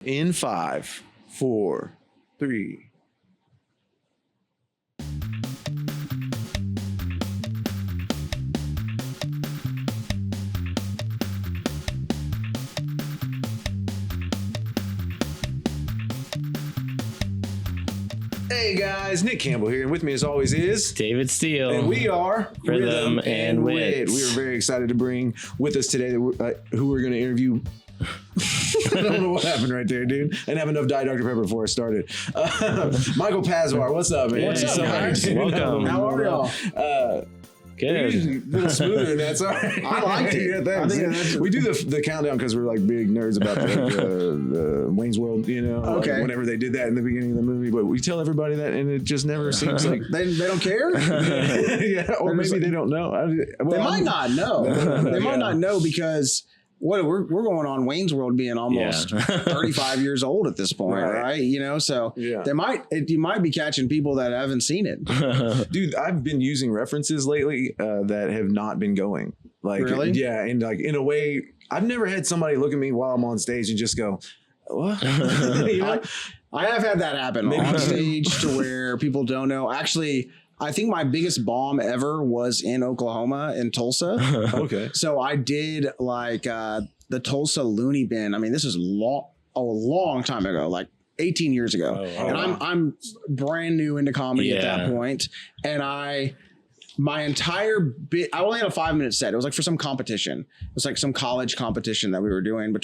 In 5, 4, 3. Hey guys, Nick Campbell here, and with me as always is David Steele. And we are Rhythm and Wit. We are very excited to bring with us today who we're going to interview. I don't know what happened right there, dude. I didn't have enough Diet Dr. Pepper before I started. Michael Pasvar, what's up, man? What's up, guys? Welcome. How are y'all? Good. Usually a little smoother than that. Sorry. I liked it. Yeah, thanks. We do the countdown because we're like big nerds about the Wayne's World, you know. Okay. Like whenever they did that in the beginning of the movie, but we tell everybody that, and it just never seems like They don't care? yeah, or maybe they don't know. They might not know. They might not know because we're going on Wayne's World being almost 35 years old at this point, right? You know, so you might be catching people that haven't seen it. Dude, I've been using references lately that have not been going. Like, really? Yeah, and like in a way, I've never had somebody look at me while I'm on stage and just go, "What?" You know? I have had that happen on stage to where people don't know. Actually, I think my biggest bomb ever was in Oklahoma, in Tulsa. Okay. So I did like the Tulsa Looney Bin. I mean, this is a long time ago, like 18 years ago. And I'm brand new into comedy at that point. And my entire bit, I only had a 5-minute set. It was like for some competition. It was like some college competition that we were doing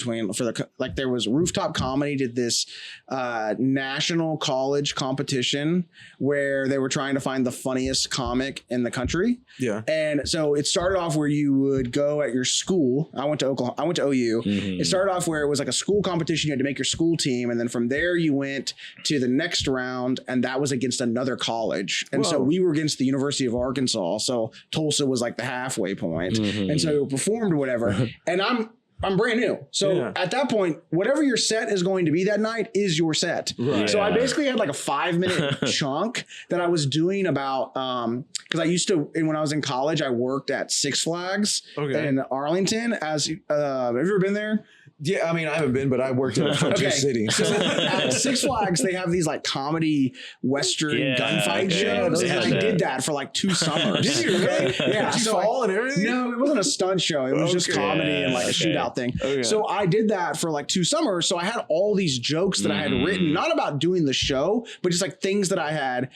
there was Rooftop Comedy did this national college competition where they were trying to find the funniest comic in the country. Yeah. And so it started off where you would go at your school. I went to Oklahoma. I went to OU. Mm-hmm. It started off where it was like a school competition. You had to make your school team. And then from there you went to the next round, and that was against another college. And so we were against the University of Arkansas. So Tulsa was like the halfway point. Mm-hmm. And so performed whatever. And I'm brand new. So at that point, whatever your set is going to be that night is your set. Right. So I basically had like a 5-minute chunk that I was doing about, because I used to, when I was in college, I worked at Six Flags in Arlington. Have you ever been there? Yeah, I mean, I haven't been, but I worked in a frontier city. So at Six Flags, they have these like comedy Western gunfight shows. And I did that for like 2 summers. Did you really? Yeah. Did you fall and everything? No, it wasn't a stunt show. It was just comedy and like a shootout thing. Okay. So I did that for like 2 summers. So I had all these jokes that I had written, not about doing the show, but just like things that I had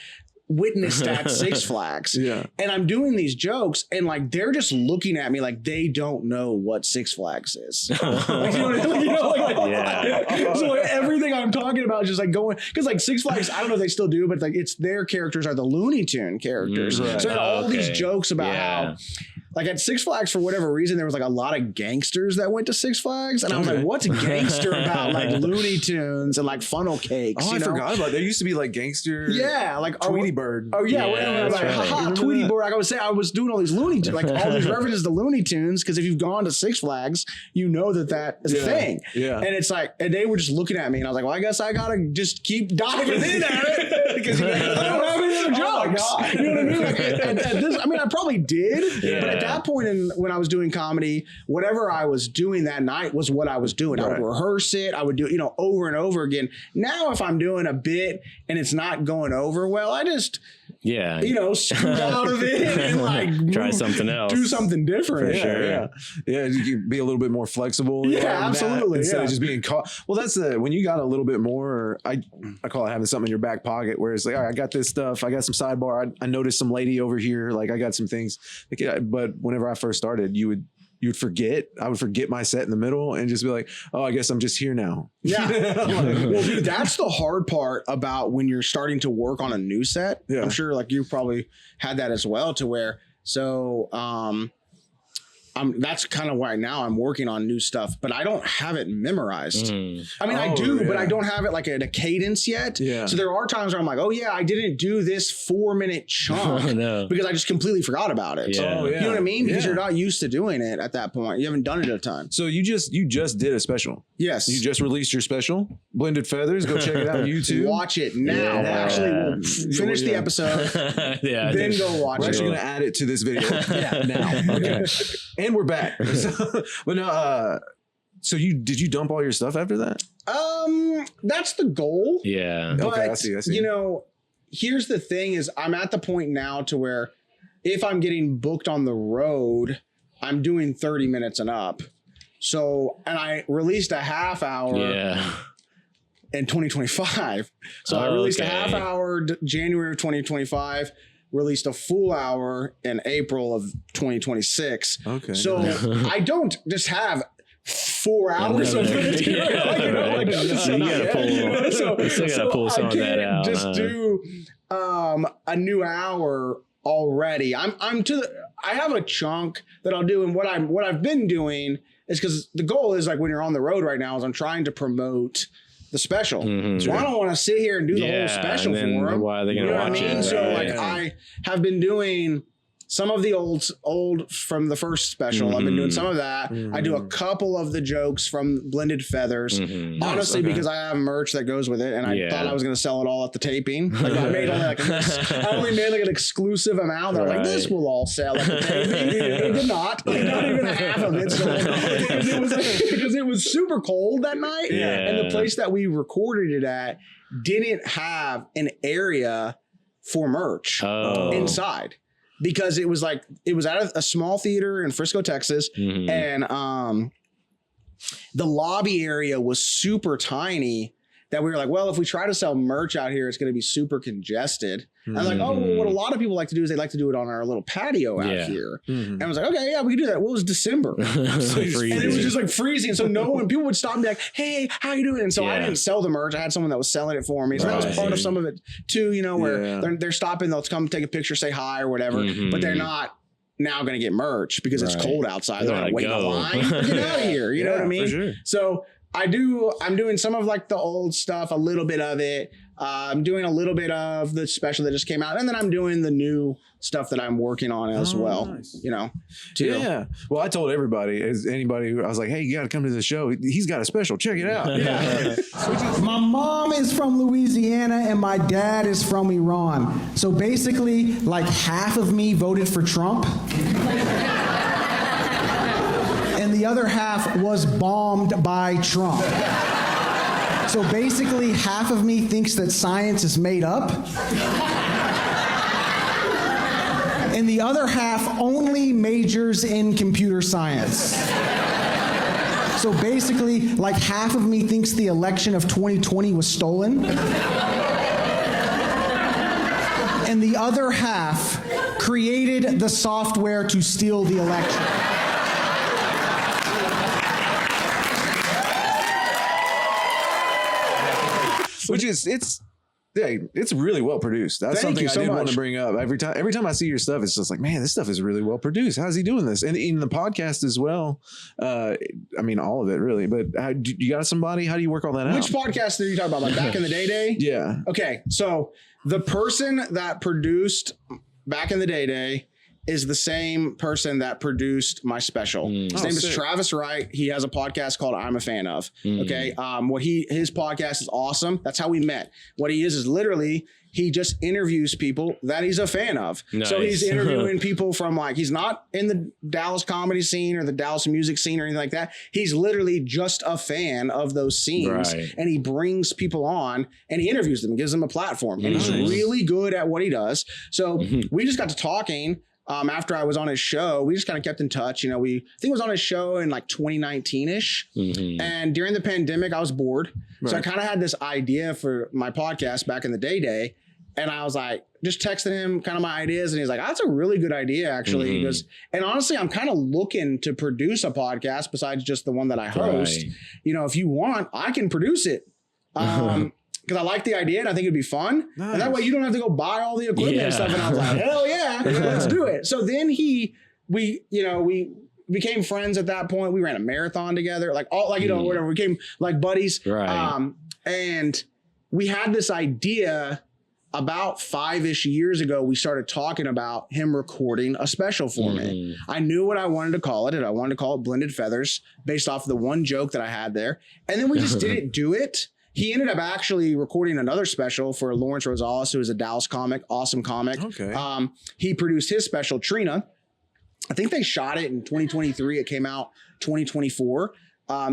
witnessed at Six Flags. And I'm doing these jokes and like they're just looking at me like they don't know what Six Flags is. Like, so like everything I'm talking about is just like going, because like Six Flags, I don't know if they still do, but like it's their characters are the Looney Tune characters. So I had all these jokes about how like at Six Flags, for whatever reason, there was like a lot of gangsters that went to Six Flags. And I was like, what's a gangster about like Looney Tunes and like funnel cakes? Oh, I forgot about that. There used to be like gangster. Yeah. Like Tweety Bird. Oh, yeah. Like, haha, Tweety Bird. Like I would say, I was doing all these Looney Tunes, like all these references to Looney Tunes. Because if you've gone to Six Flags, you know that is a thing. Yeah. And it's like, and they were just looking at me and I was like, well, I guess I got to just keep diving in at it. Because I don't have any other jokes. You know what I mean? Like, I probably did. But at that point when I was doing comedy, whatever I was doing that night was what I was doing. I would rehearse it. I would do it, over and over again. Now, if I'm doing a bit and it's not going over well, I just, scoot out of it and like try something else, do something different. For sure. Yeah. You can be a little bit more flexible. Yeah, absolutely. Instead of just being caught. Well, that's when you got a little bit more, I call it having something in your back pocket where it's like, all right, I got this stuff. I got some sidebar. I noticed some lady over here. Like I got some things. But whenever I first started, you'd forget. I would forget my set in the middle and just be like, oh, I guess I'm just here now. Yeah. Well, dude, that's the hard part about when you're starting to work on a new set. Yeah. I'm sure like you probably had that as well to where, that's kind of why now I'm working on new stuff, but I don't have it memorized. I mean, I do, but I don't have it like a cadence yet. Yeah. So there are times where I'm like, oh yeah, I didn't do this 4-minute chunk because I just completely forgot about it. Yeah. You know what I mean? Because you're not used to doing it at that point. You haven't done it a ton. So you just did a special. Yes. You just released your special, Blended Feathers. Go check it out on YouTube. Watch it now. Actually, we'll finish the episode. Then go watch it. We're actually going to add it to this video now. Okay. And we're back. But no, So did you dump all your stuff after that? That's the goal. Yeah. But, Okay, I see. you know, here's the thing is I'm at the point now to where if I'm getting booked on the road, I'm doing 30 minutes and up. So, and I released a half hour in 2025. So I released a half hour January of 2025, released a full hour in April of 2026. Okay. So I don't just have 4 hours of it. You gotta pull some of that out. Just do a new hour already. I have a chunk that I'll do, and what I've been doing is because the goal is like when you're on the road right now is I'm trying to promote the special. So I don't want to sit here and do the whole special for them. Why are they going to watch it? So like I have been doing some of the old from the first special. I've been doing some of that. I do a couple of the jokes from Blended Feathers, honestly, because I have merch that goes with it, and I thought I was going to sell it all at the taping. Like I made I only made like an exclusive amount. That I was like, this will all sell at the taping. It did not. Like, not even half of it sold because it was super cold that night, and the place that we recorded it at didn't have an area for merch inside. Because it was at a small theater in Frisco, Texas, and the lobby area was super tiny. That we were like, well, if we try to sell merch out here, it's going to be super congested. And I'm like, oh, well, what a lot of people like to do is they like to do it on our little patio out here. And I was like, okay, yeah, we can do that. Well, it was December. And it was just like freezing. So people would stop and be like, hey, how you doing? And so I didn't sell the merch. I had someone that was selling it for me. So that was part of some of it too, you know, where they're stopping, they'll come take a picture, say hi or whatever, but they're not now going to get merch because it's cold outside. They're going to wait in a line. Get out of here. You know what I mean? Sure. So I'm doing some of like the old stuff, a little bit of it. I'm doing a little bit of the special that just came out, and then I'm doing the new stuff that I'm working on as well. Nice. You know, too. Yeah. Well, I told everybody, I was like, hey, you got to come to the show. He's got a special. Check it out. Yeah. My mom is from Louisiana and my dad is from Iran. So basically, like half of me voted for Trump. And the other half was bombed by Trump. So basically, half of me thinks that science is made up. And the other half only majors in computer science. So basically, like half of me thinks the election of 2020 was stolen. And the other half created the software to steal the election. Which is it's really well produced. That's something I did want to bring up. Every time I see your stuff, it's just like, man, this stuff is really well produced. How's he doing this? And in the podcast as well. I mean, all of it really. But you got somebody? How do you work all that out? Which podcast are you talking about? Like Back in the Day? Yeah. Okay, so the person that produced Back in the Day is the same person that produced my special. His name is Travis Wright. He has a podcast called I'm a Fan of. Okay. His podcast is awesome. That's how we met. What he is literally, he just interviews people that he's a fan of. Nice. So he's interviewing people from he's not in the Dallas comedy scene or the Dallas music scene or anything like that. He's literally just a fan of those scenes. Right. And he brings people on and he interviews them, gives them a platform. And he's really good at what he does. So we just got to talking. After I was on his show, we just kind of kept in touch. You know, I think I was on his show in like 2019-ish. And during the pandemic, I was bored. Right. So I kind of had this idea for my podcast Back in the Day. And I was like, just texting him kind of my ideas. And he's like, that's a really good idea, actually. He goes, and honestly, I'm kind of looking to produce a podcast besides just the one that I host. Right. You know, if you want, I can produce it. Because I like the idea and I think it'd be fun. Nice. And that way you don't have to go buy all the equipment and stuff. And I was like, hell yeah, let's do it. So then we became friends at that point. We ran a marathon together, whatever. We became like buddies. Right. And we had this idea about 5-ish years ago. We started talking about him recording a special for me. I knew what I wanted to call it. And I wanted to call it Blended Feathers based off the one joke that I had there. And then we just didn't do it. He ended up actually recording another special for Lawrence Rosales, who is a Dallas comic, awesome comic. Okay. He produced his special, Trina. I think they shot it in 2023. It came out 2024.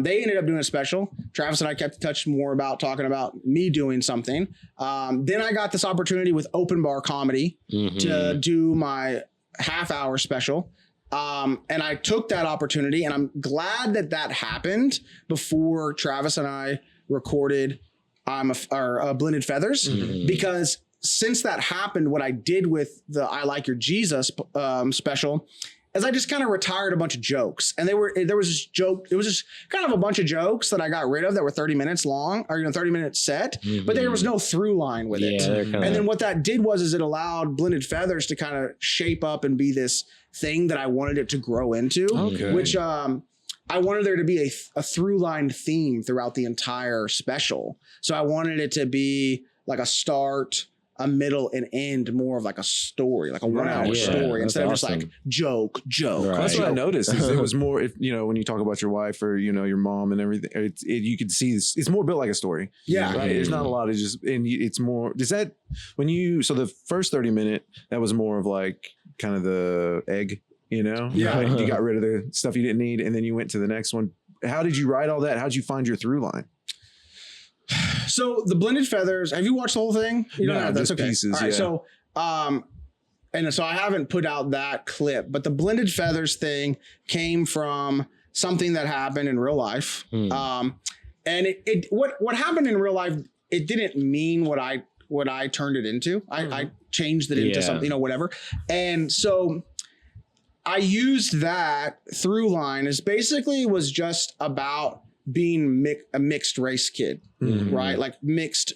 They ended up doing a special. Travis and I kept in touch more about talking about me doing something. Then I got this opportunity with Open Bar Comedy to do my half-hour special. And I took that opportunity, and I'm glad that happened before Travis and I recorded Blended Feathers, because since that happened, what I did with the I Like Your Jesus special is I just kind of retired a bunch of jokes, and there was this joke. It was just kind of a bunch of jokes that I got rid of that were 30 minutes long, or 30-minute set, but there was no through line with it. And then what that did is it allowed Blended Feathers to kind of shape up and be this thing that I wanted it to grow into, which I wanted there to be a through line theme throughout the entire special. So I wanted it to be like a start, a middle, and end, more of like a story, like a 1 hour story, instead of just like joke. Right. That's what I noticed. Is it was more, if when you talk about your wife or your mom and everything, you could see it's more built like a story. Yeah, right. There's not a lot of just, and it's more. Does that so the first 30-minute that was more of like kind of the egg, like you got rid of the stuff you didn't need, and then you went to the next one. How did you write all that? How did you find your through line? So the Blended Feathers, have you watched the whole thing? You don't have, that's okay. Pieces, all right, so and so I haven't put out that clip, but the Blended Feathers thing came from something that happened in real life. And what happened in real life, it didn't mean what I turned it into. I changed it into something, whatever. And so I used that through line as basically was just about being a mixed race kid, right? Like mixed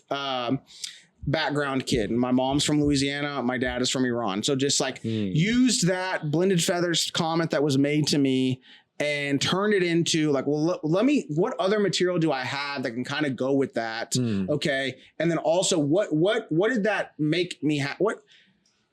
background kid. And my mom's from Louisiana. My dad is from Iran. So just like used that Blended Feathers comment that was made to me and turned it into like, well, what other material do I have that can kind of go with that? Okay. And then also what did that make me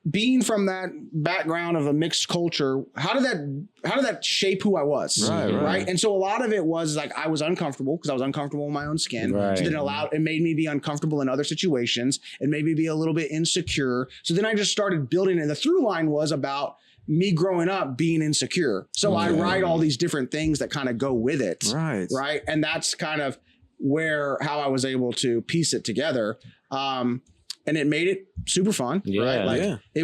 being from that background of a mixed culture, how did that shape who I was? Right. And so a lot of it was like, I was uncomfortable because I was uncomfortable in my own skin. Right. So then it made me be uncomfortable in other situations and made me be a little bit insecure. So then I just started building, and the through line was about me growing up being insecure. So I write all these different things that kind of go with it. Right. And that's kind of how I was able to piece it together. And it made it super fun. Right. Like it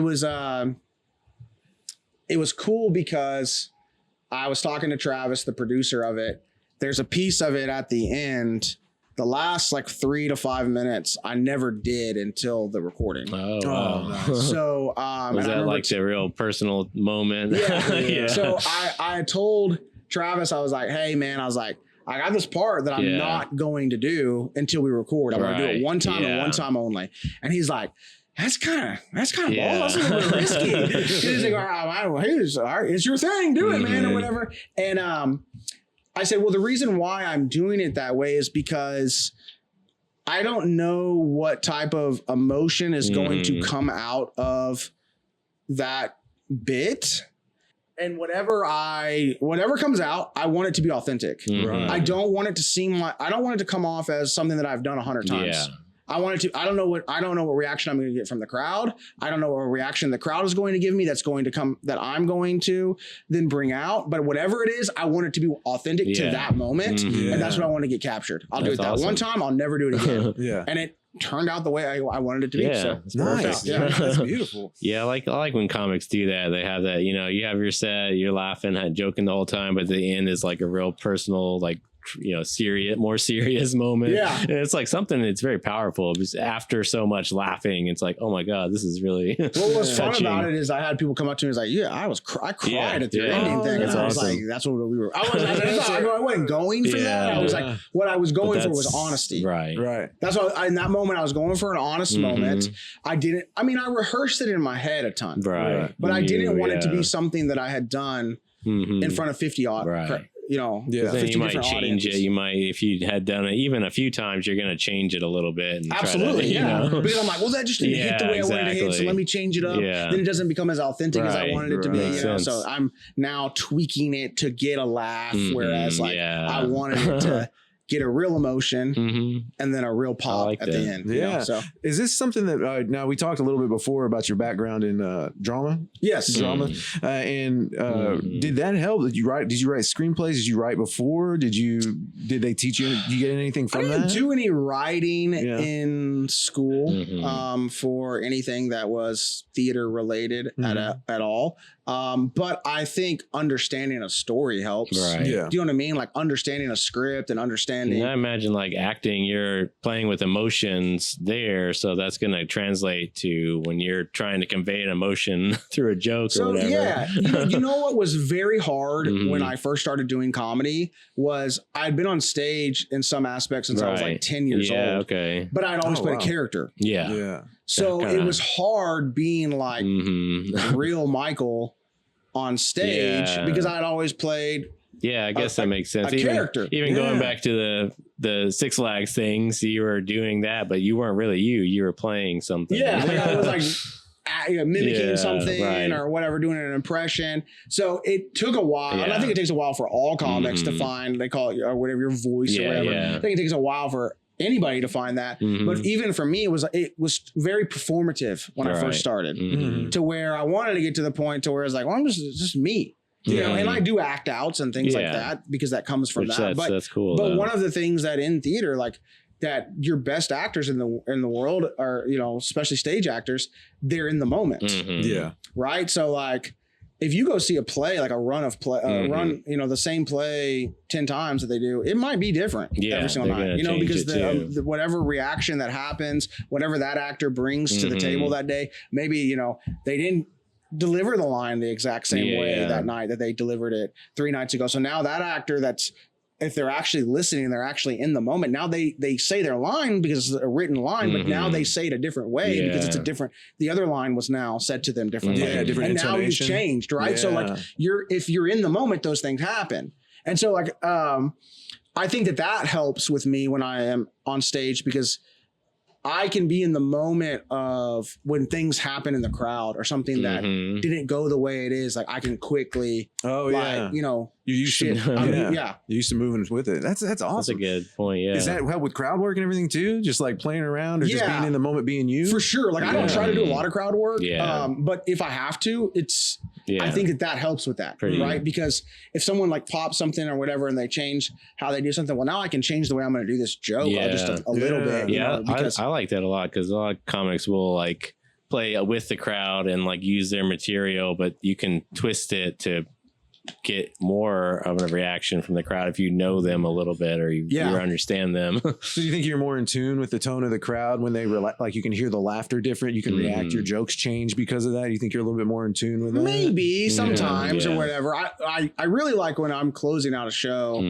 was cool because I was talking to Travis, the producer of it. There's a piece of it at the end. The last like 3 to 5 minutes, I never did until the recording. Oh, wow. Nice. So, was that like a real personal moment? Yeah. So I told Travis, I was like, hey man, I got this part that I'm not going to do until we record. I'm going to do it one time and one time only. And he's like, that's kind of balls. That's a little bit risky. He's like, all right, it's your thing. Do it, man, or whatever. And I said, well, the reason why I'm doing it that way is because I don't know what type of emotion is going to come out of that bit. And whatever comes out, I want it to be authentic. Right. I don't want it to come off as something that I've done 100 times. Yeah. I don't know what reaction I'm going to get from the crowd. I don't know what reaction the crowd is going to give me that I'm going to then bring out. But whatever it is, I want it to be authentic to that moment. And that's what I want to get captured. I'll do it that one time. I'll never do it again. And it turned out the way I wanted it to be. So it's nice. Yeah, that's beautiful. I like when comics do that. They have that, you have your set, you're laughing, joking the whole time, but the end is like a real personal, like, more serious moment. Yeah. And it's like something that's very powerful. Because after so much laughing, it's like, oh my God, this is really what was fun about it is I had people come up to me and was like, I cried at the ending thing. And I was like, that's what we were. I wasn't going for that. I was like, what I was going for was honesty. Right. That's why in that moment I was going for an honest moment. I rehearsed it in my head a ton. Right. But I didn't want it to be something that I had done in front of 50 odd. Right. You might change it. You might, if you had done it even a few times, you're going to change it a little bit. And absolutely. Because I'm like, well, that just didn't hit the way I wanted to hit. So let me change it up. Yeah. Then it doesn't become as authentic as I wanted it to be. So I'm now tweaking it to get a laugh. Whereas I wanted it to get a real emotion and then a real pop at the end. Yeah. So is this something that now we talked a little bit before about your background in drama? Yes. Drama. Did that help? Did you write screenplays? Did you write before? Did they teach you? Did you get anything from that? I didn't do any writing in school for anything that was theater related at all. But I think understanding a story helps. Right. Yeah. Do you know what I mean? Like understanding a script and understanding. I imagine like acting, you're playing with emotions there. So that's going to translate to when you're trying to convey an emotion through a joke or whatever. Yeah. You know what was very hard when I first started doing comedy was I'd been on stage in some aspects since I was like 10 years old. Okay. But I'd always played a character. Yeah. Yeah. So it was hard being like real Michael on stage because I'd always played. Yeah, I guess that makes sense. A character. Even going back to the Six Flags things, you were doing that, but you weren't really you. You were playing something. Yeah, like I was like mimicking something or whatever, doing an impression. So it took a while. And I think it takes a while for all comics to find, they call it or whatever, your voice or whatever. I think it takes a while for anybody to find that. But even for me, it was very performative when I first started to where I wanted to get to the point to where it's like, well, I'm just me. You know, and I do act outs and things like that because that comes from that. That's cool. But one of the things that in theater, like that your best actors in the world are, you know, especially stage actors, they're in the moment. Yeah. Right. So like if you go see a play, like a run of play, you know, the same play 10 times that they do, it might be different every single night, you know, because the whatever reaction that happens, whatever that actor brings to the table that day, maybe, you know, they didn't deliver the line the exact same way that night that they delivered it 3 nights ago. So now that actor if they're actually listening, they're actually in the moment. Now they say their line because it's a written line, but now they say it a different way because it's the other line was now said to them differently. Yeah, different and intonation. now you've changed, right? Yeah. So like if you're in the moment, those things happen. And so like, I think that helps with me when I am on stage because I can be in the moment of when things happen in the crowd or something that didn't go the way it is. Like I can quickly, you know, you used to, you used to moving with it. That's awesome. That's a good point. Yeah. Is that help with crowd work and everything too? Just like playing around or just being in the moment, being you? For sure. Like I don't try to do a lot of crowd work. Yeah. But if I have to, I think that helps with that, right? Because if someone like pops something or whatever and they change how they do something, well, now I can change the way I'm going to do this joke just a little bit. Yeah, you know, because I like that a lot because a lot of comics will like play with the crowd and like use their material, but you can twist it to get more of a reaction from the crowd if you know them a little bit or you understand them. So you think you're more in tune with the tone of the crowd when they like you can hear the laughter different, you can react, your jokes change because of that? You think you're a little bit more in tune with that? Maybe sometimes or whatever. I really like when I'm closing out a show,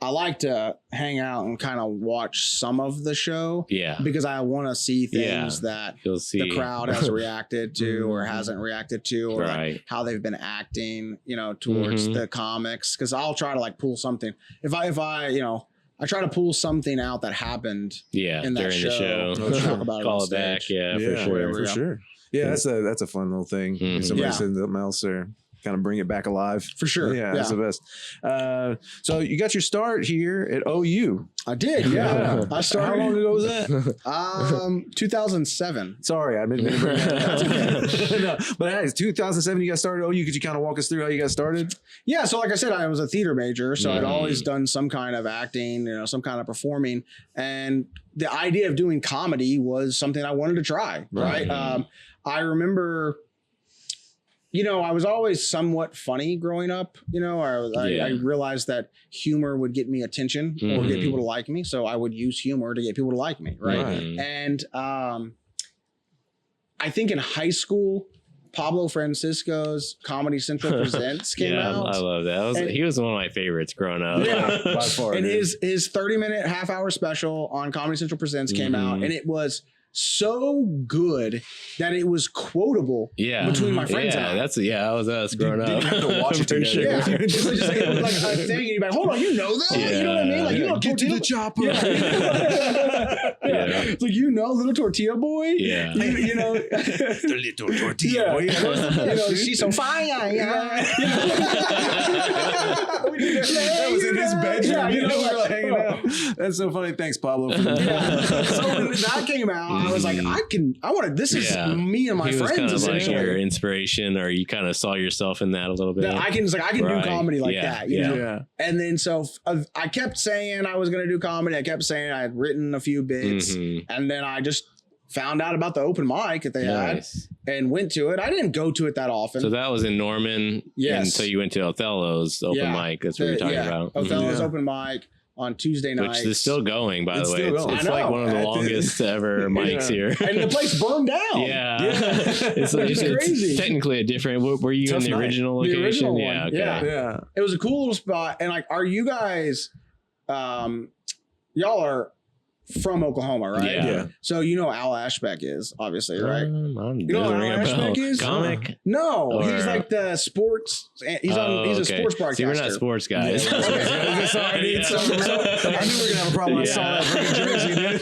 I like to hang out and kind of watch some of the show because I want to see things that the crowd has reacted to or hasn't reacted to or like how they've been acting, you know, towards the comics, because I'll try to like pull something if I you know I try to pull something out that happened in that during show. The show. Talk about Call it back for sure. Yeah, that's a fun little thing. If somebody says something else or kind of bring it back alive. For sure. Yeah, that's the best. So you got your start here at OU. I did, I started. How long ago was that? 2007. Sorry, I didn't mean to bring that up. No, but it's 2007 you got started at OU. Could you kind of walk us through how you got started? Yeah, so like I said, I was a theater major, so I'd always done some kind of acting, you know, some kind of performing. And the idea of doing comedy was something I wanted to try, right? I remember, you know, I was always somewhat funny growing up. You know, I realized that humor would get me attention or get people to like me. So I would use humor to get people to like me. Right. And I think in high school, Pablo Francisco's Comedy Central Presents came out. I love that. He was one of my favorites growing up. By far. And his 30-minute half-hour special on Comedy Central Presents came out, and it was so good that it was quotable between my friends and I. That was us growing up. You have to watch it together. Yeah. It's like a thing, and you're like, hold on, you know that? Yeah. You know what I mean? Like, you know, Get to the chopper. Yeah. It's like, you know, little tortilla boy. Yeah. You know, The little tortilla boy. you know, she's so fine. That was in his bedroom. Yeah, we were like hanging out. That's so funny. Thanks, Pablo. For So when that came out, I was like, this is me and my he was friends kind of like essentially. your inspiration, or you kind of saw yourself in that a little bit. That I can do comedy like that, you know? Yeah. And then so I kept saying I was going to do comedy. I kept saying I had written a few bits, and then I just found out about the open mic that they had and went to it. I didn't go to it that often. So that was in Norman. Yes. Until you went to Othello's open mic. That's what you're talking about. Othello's open mic on Tuesday nights. Which is still going, by the way. It's I like know. one of the longest ever mics here. And the place burned down. Yeah. It's crazy. It's technically a different. Were you in the original location? The original one. Yeah. Okay. Yeah. It was a cool little spot. And like, are you guys, y'all are from Oklahoma, right? Yeah. So you know Al Ashbeck is, obviously, right? You know what Al Ashbeck is? Comic? No, Or, he's like the sports. He's a sports broadcaster. See, we're not sports guys. I knew we were gonna have a problem. I saw that freaking jersey, dude.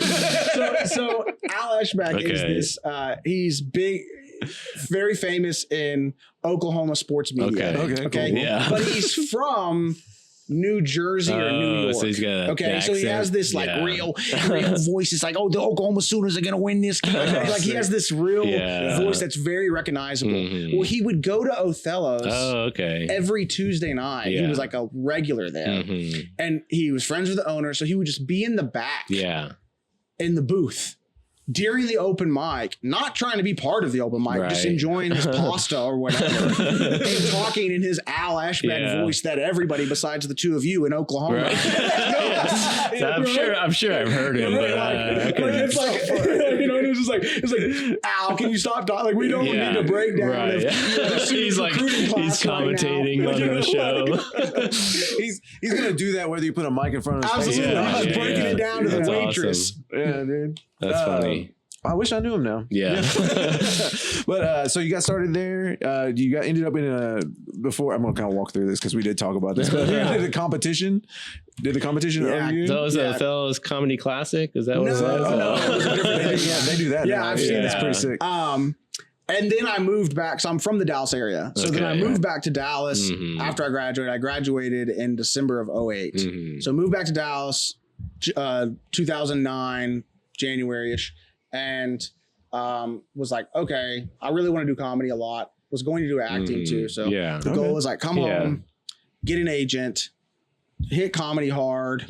So Al Ashbeck is this. He's big, very famous in Oklahoma sports media. Okay. Cool. Yeah. But he's from New Jersey or New York. So he's got so he has this like real voice. It's like, oh, the Oklahoma Sooners are gonna win this game. Like he has this real voice that's very recognizable. Well, he would go to Othello's every Tuesday night. He was like a regular there. And he was friends with the owner, so he would just be in the back in the booth during the open mic, not trying to be part of the open mic, just enjoying his pasta or whatever, and talking in his Al Ashbeck voice that everybody besides the two of you in Oklahoma. So I'm sure I've heard him, but it's like you know, it's like Al, can you stop talking? Like we don't need to break down. He's like he's commentating on the show. He's gonna do that whether you put a mic in front of his face. Absolutely, he's breaking it down to the waitress. Awesome. Yeah, dude. That's funny. I wish I knew him now. Yeah. But so you got started there. You ended up in before. I'm gonna kind of walk through this because we did talk about this. But you did the competition. Did the competition? So was it Othello's Comedy Classic? Is that what it was? No. Yeah, they do that. Yeah, now. I've seen that. It's pretty sick. And then I moved back. So I'm from the Dallas area. So then I moved back to Dallas after I graduated. I graduated in December of 2008. So moved back to Dallas, 2009, January-ish. And was like, okay, I really want to do comedy a lot. Was going to do acting too. So the goal was like, come home, get an agent, hit comedy hard.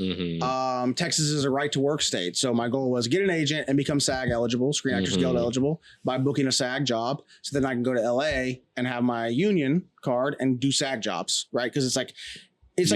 Texas is a right to work state. So my goal was get an agent and become SAG eligible, Screen Actors Guild eligible, by booking a SAG job. So then I can go to LA and have my union card and do SAG jobs, right? Because it's like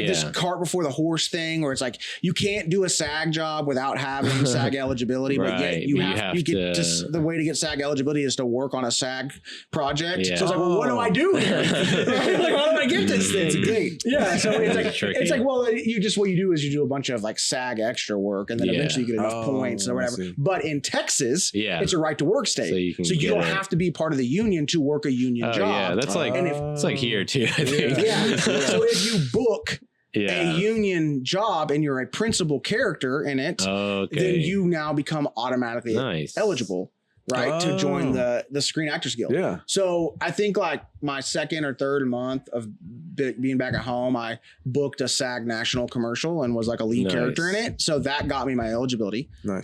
this cart before the horse thing, where it's like you can't do a SAG job without having SAG eligibility, but yet you get the way to get SAG eligibility is to work on a SAG project. So it's like, well, what do I do here? Like, how do I get this thing? It's a date. Yeah, so it's like, well, what you do is you do a bunch of like SAG extra work, and then eventually you get enough points or whatever. But in Texas, it's a right to work state, so you don't have to be part of the union to work a union job. Yeah, that's like it's like here too, I think. So if you book a union job and you're a principal character in it, then you now become automatically eligible, right, to join the Screen Actors Guild. Yeah. So I think like my second or third month of being back at home, I booked a SAG national commercial and was like a lead character in it. So that got me my eligibility. Nice.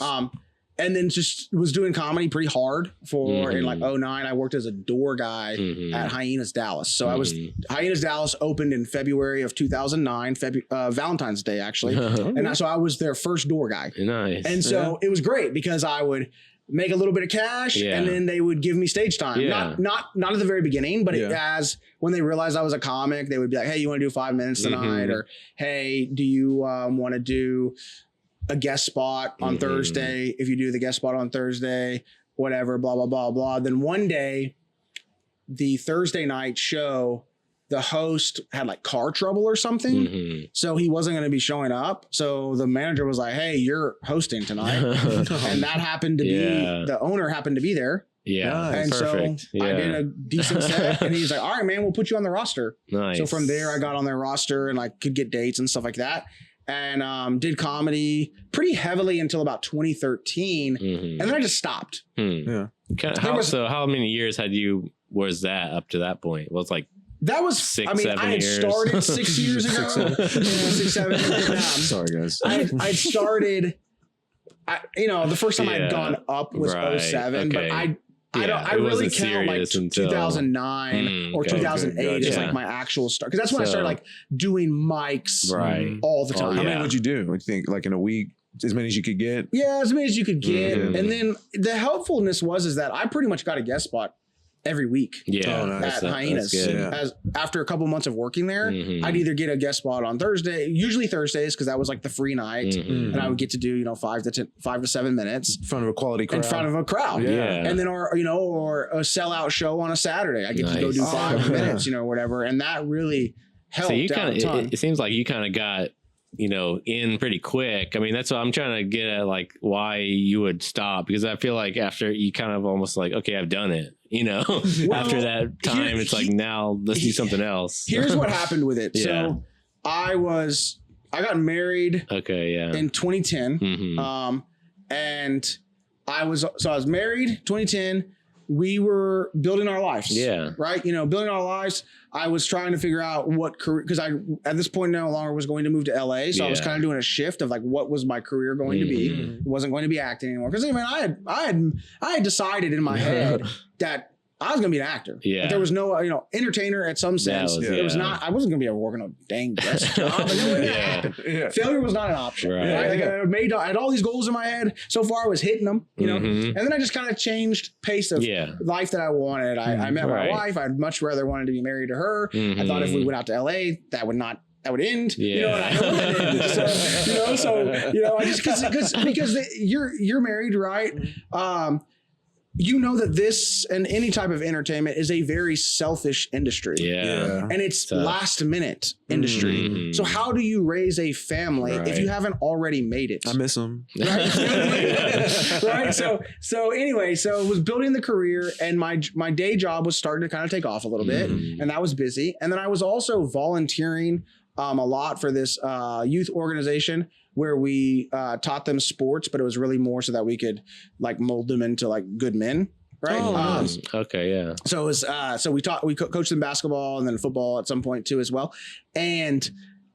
And then just was doing comedy pretty hard for in like 2009. I worked as a door guy at Hyenas Dallas. So I was Hyenas Dallas opened in February of 2009, Valentine's Day actually. And so I was their first door guy. Nice. And so it was great because I would make a little bit of cash and then they would give me stage time. Not at the very beginning, but as when they realized I was a comic, they would be like, hey, you want to do 5 minutes tonight? Or hey, do you want to do a guest spot on Thursday? If you do the guest spot on Thursday, whatever, blah, blah, blah, blah. Then one day, the Thursday night show the host had like car trouble or something. So he wasn't going to be showing up. So the manager was like, hey, you're hosting tonight. And that happened to be, the owner happened to be there. Yeah. And perfect. so I did a decent set and he's like, all right, man, we'll put you on the roster. Nice. So from there, I got on their roster and like could get dates and stuff like that. And did comedy pretty heavily until about 2013. And then I just stopped. Yeah. So how many years was that up to that point? Well, it's like, that was 6, I mean, 7 I had years. started 6 years ago. 6, 7 years. Sorry, guys. I started, the first time I'd gone up was 07, but I really count like 2009 or 2008 as like my actual start. Cause that's when I started like doing mics all the time. How many would you do? Would you think like in a week? As many as you could get? Yeah, as many as you could get. And then the helpfulness is that I pretty much got a guest spot every week at Hyenas. As after a couple months of working there, I'd either get a guest spot on usually Thursdays, because that was like the free night, and I would get to do 5 to 7 minutes in front of a quality crowd. In front of a crowd, and then or a sellout show on a Saturday. I get to go do 5 minutes, whatever, and that really helped. So you it seems like you kind of got in pretty quick. I mean, that's what I'm trying to get at, like why you would stop, because I feel like after you kind of almost like, okay, I've done it, after that time, it's like, now let's do something else. Here's what happened with it. So I got married in 2010. And I was married 2010. We were building our lives. Yeah. Right. Building our lives. I was trying to figure out what career, because I, at this point, no longer was going to move to LA. So I was kind of doing a shift of like, what was my career going to be? It wasn't going to be acting anymore. Cause I had decided in my head that I was going to be an actor. Yeah. But there was no, entertainer at some sense. It was not, I wasn't going to be working a dang desk job. But happen. Failure was not an option. Right? Like I had all these goals in my head. So far I was hitting them, and then I just kind of changed pace of life that I wanted. I met my wife. I'd much rather wanted to be married to her. I thought if we went out to LA, that would end. And I know that ended. So I just, because you're married, right? That this and any type of entertainment is a very selfish industry. And it's last minute industry. So how do you raise a family if you haven't already made it? I miss them. Right. So anyway, it was building the career, and my day job was starting to kind of take off a little bit, and that was busy. And then I was also volunteering a lot for this youth organization where we taught them sports, but it was really more so that we could like mold them into like good men. Right. Oh, nice. Okay. Yeah. So it was, we coached them basketball and then football at some point too as well. And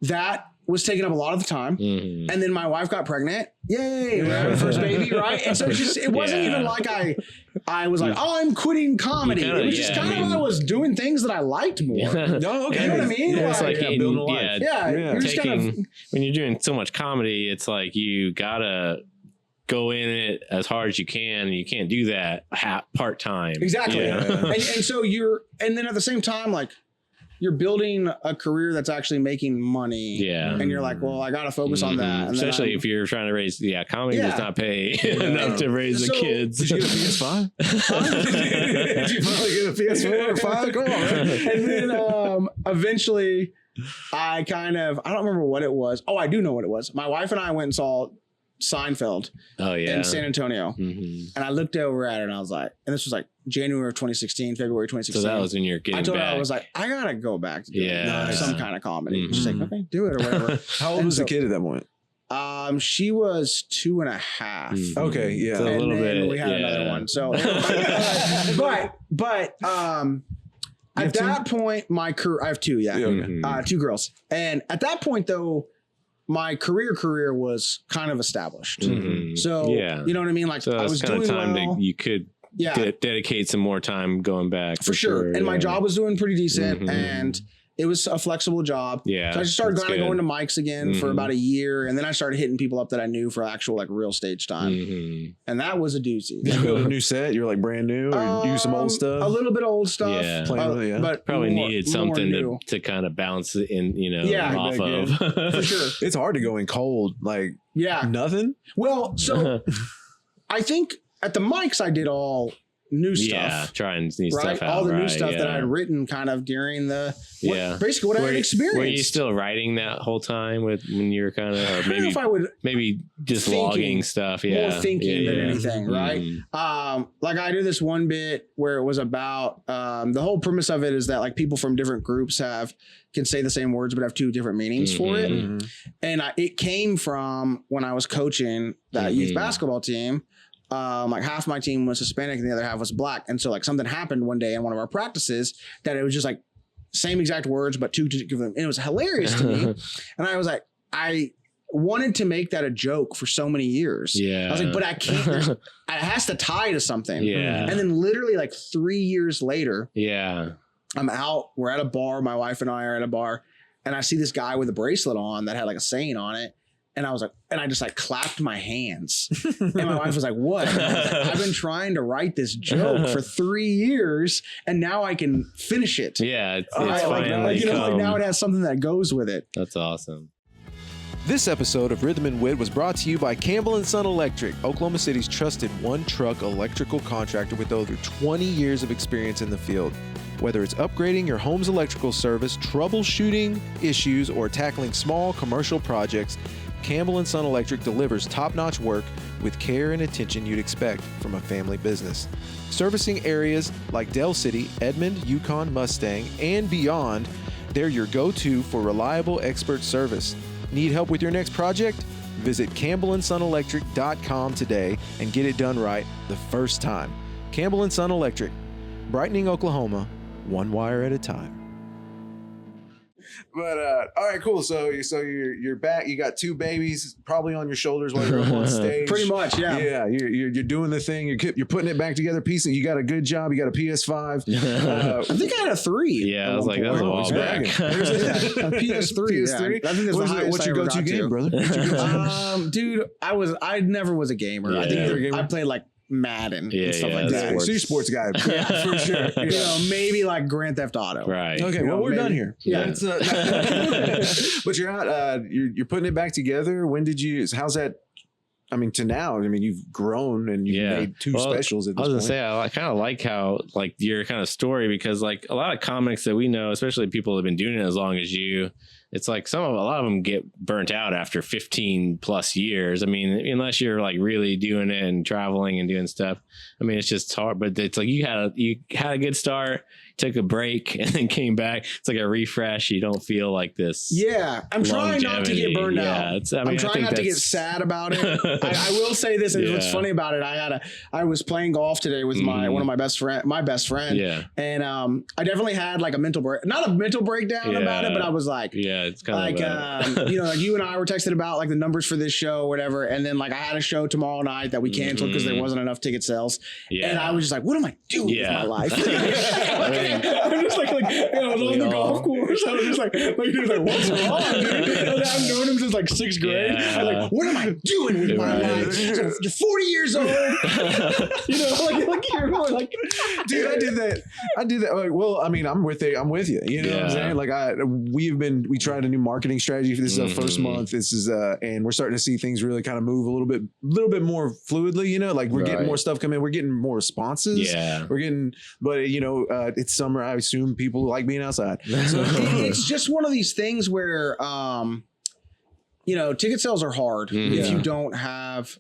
that was taking up a lot of the time. And then my wife got pregnant. Yay. First baby. Right. And so it wasn't even like I was like, oh, I'm quitting comedy. It was just kind of I was doing things that I liked more. No, okay. You know what I mean? It's like building a life. You're just when you're doing so much comedy, it's like you gotta go in it as hard as you can, and you can't do that part time. Exactly. And so and then at the same time, like, you're building a career that's actually making money. Yeah. And you're like, well, I got to focus on that. And especially if you're trying to raise, comedy does not pay enough to raise the kids. Did you get a PS5? Did you finally get a PS4 or 5? Go on. And then eventually I don't remember what it was. Oh, I do know what it was. My wife and I went and saw Seinfeld in San Antonio. And I looked over at her and I was like, and this was like February 2016. So that was when you're getting I told back. her, I was like, I gotta go back to doing some kind of comedy. She's like, okay, do it or whatever. How old was the kid at that point? She was 2.5. Okay, yeah. So a little bit. We had another one. So, but at that point, my career, I have 2, okay. 2 girls. And at that point though, my career was kind of established. So, you know what I mean? Like, so I was kind doing of time well. that you could dedicate some more time going back. For sure. And my job was doing pretty decent, and it was a flexible job. Yeah. So I just started kind of going to mics again for about a year. And then I started hitting people up that I knew for actual like real stage time. And that was a doozy. Did you build a new set? You're like brand new, or use some old stuff? A little bit of old stuff. Yeah. But probably needed something to kind of bounce it in, off of. For sure. It's hard to go in cold. Like, nothing. Well, so I think at the mics I did all new stuff. Yeah, trying new right? stuff out. All the new stuff that I had written kind of during basically what I had experienced. Were you still writing that whole time when you were kind of, or maybe, I don't know if I would maybe just logging stuff? Yeah. More thinking than anything, right? Like I do this one bit where it was about, the whole premise of it is that like people from different groups can say the same words, but have two different meanings for it. And it came from when I was coaching that youth basketball team. Like half my team was Hispanic and the other half was black. And so like something happened one day in one of our practices that it was just like same exact words, but two different, and it was hilarious to me. And I was like, I wanted to make that a joke for so many years. Yeah. I was like, but I can't, it has to tie to something. Yeah. And then literally like 3 years later, I'm out, we're at a bar. My wife and I are at a bar and I see this guy with a bracelet on that had like a saying on it. And I was like, and I just like clapped my hands. And my wife was like, what? And I was like, I've been trying to write this joke for 3 years and now I can finish it. Yeah. It's finally like now it has something that goes with it. That's awesome. This episode of Rhythm Wit was brought to you by Campbell & Son Electric, Oklahoma City's trusted one-truck electrical contractor with over 20 years of experience in the field. Whether it's upgrading your home's electrical service, troubleshooting issues, or tackling small commercial projects, Campbell & Son Electric delivers top-notch work with care and attention you'd expect from a family business. Servicing areas like Del City, Edmond, Yukon, Mustang, and beyond, they're your go-to for reliable expert service. Need help with your next project? Visit CampbellandSonElectric.com today and get it done right the first time. Campbell & Son Electric, brightening Oklahoma, one wire at a time. But all right, cool. So you're back. You got two babies probably on your shoulders while you're up on stage. Pretty much, yeah. Yeah, you're doing the thing. You're putting it back together. Piecing. You got a good job. You got a PS5. I think I had a 3. Yeah, I was like, that was a while back. A PS3. PS3. Yeah. I think that's what's your go-to game, brother? Dude, I never was a gamer. Yeah. I think I played like Madden and stuff like that. So you're a sports guy, for sure. You know, maybe like Grand Theft Auto. Right. Okay. Well, we're done here. Yeah. But you're out. You're putting it back together. When did you? How's that? I mean, to now. I mean, you've grown and you've made two specials. At this I was point. gonna say, I kind of like how like your kind of story, because like a lot of comics that we know, especially people that have been doing it as long as you. It's like a lot of them get burnt out after 15 plus years. I mean, unless you're like really doing it and traveling and doing stuff. I mean, it's just hard, but it's like you had a good start, took a break and then came back. It's like a refresh. You don't feel like this. Yeah. I'm trying not to get burned out. I'm trying not to get sad about it. I will say this is what's funny about it. I was playing golf today with one of my best friend. Yeah. And I definitely had like a mental not a mental breakdown about it, but I was like, it's kind of like, you know, like you and I were texting about like the numbers for this show or whatever. And then like I had a show tomorrow night that we canceled because there wasn't enough ticket sales. Yeah. And I was just like, what am I doing with my life? I was just like I was on the golf course. I was just like he was like, what's wrong, dude? I've known him since like 6th grade. I was like, what am I doing with my life? So you're 40 years old. You know, like you're like, dude, I did that. Like, well, I mean, I'm with you. You know what I'm saying? Like we tried a new marketing strategy. This is our first month. This is and we're starting to see things really kind of move a little bit more fluidly, you know, like we're getting more stuff coming. We're getting more responses. Yeah. We're getting, but you know, it's summer. I assume people like being outside. So it's just one of these things where, you know, ticket sales are hard if you don't have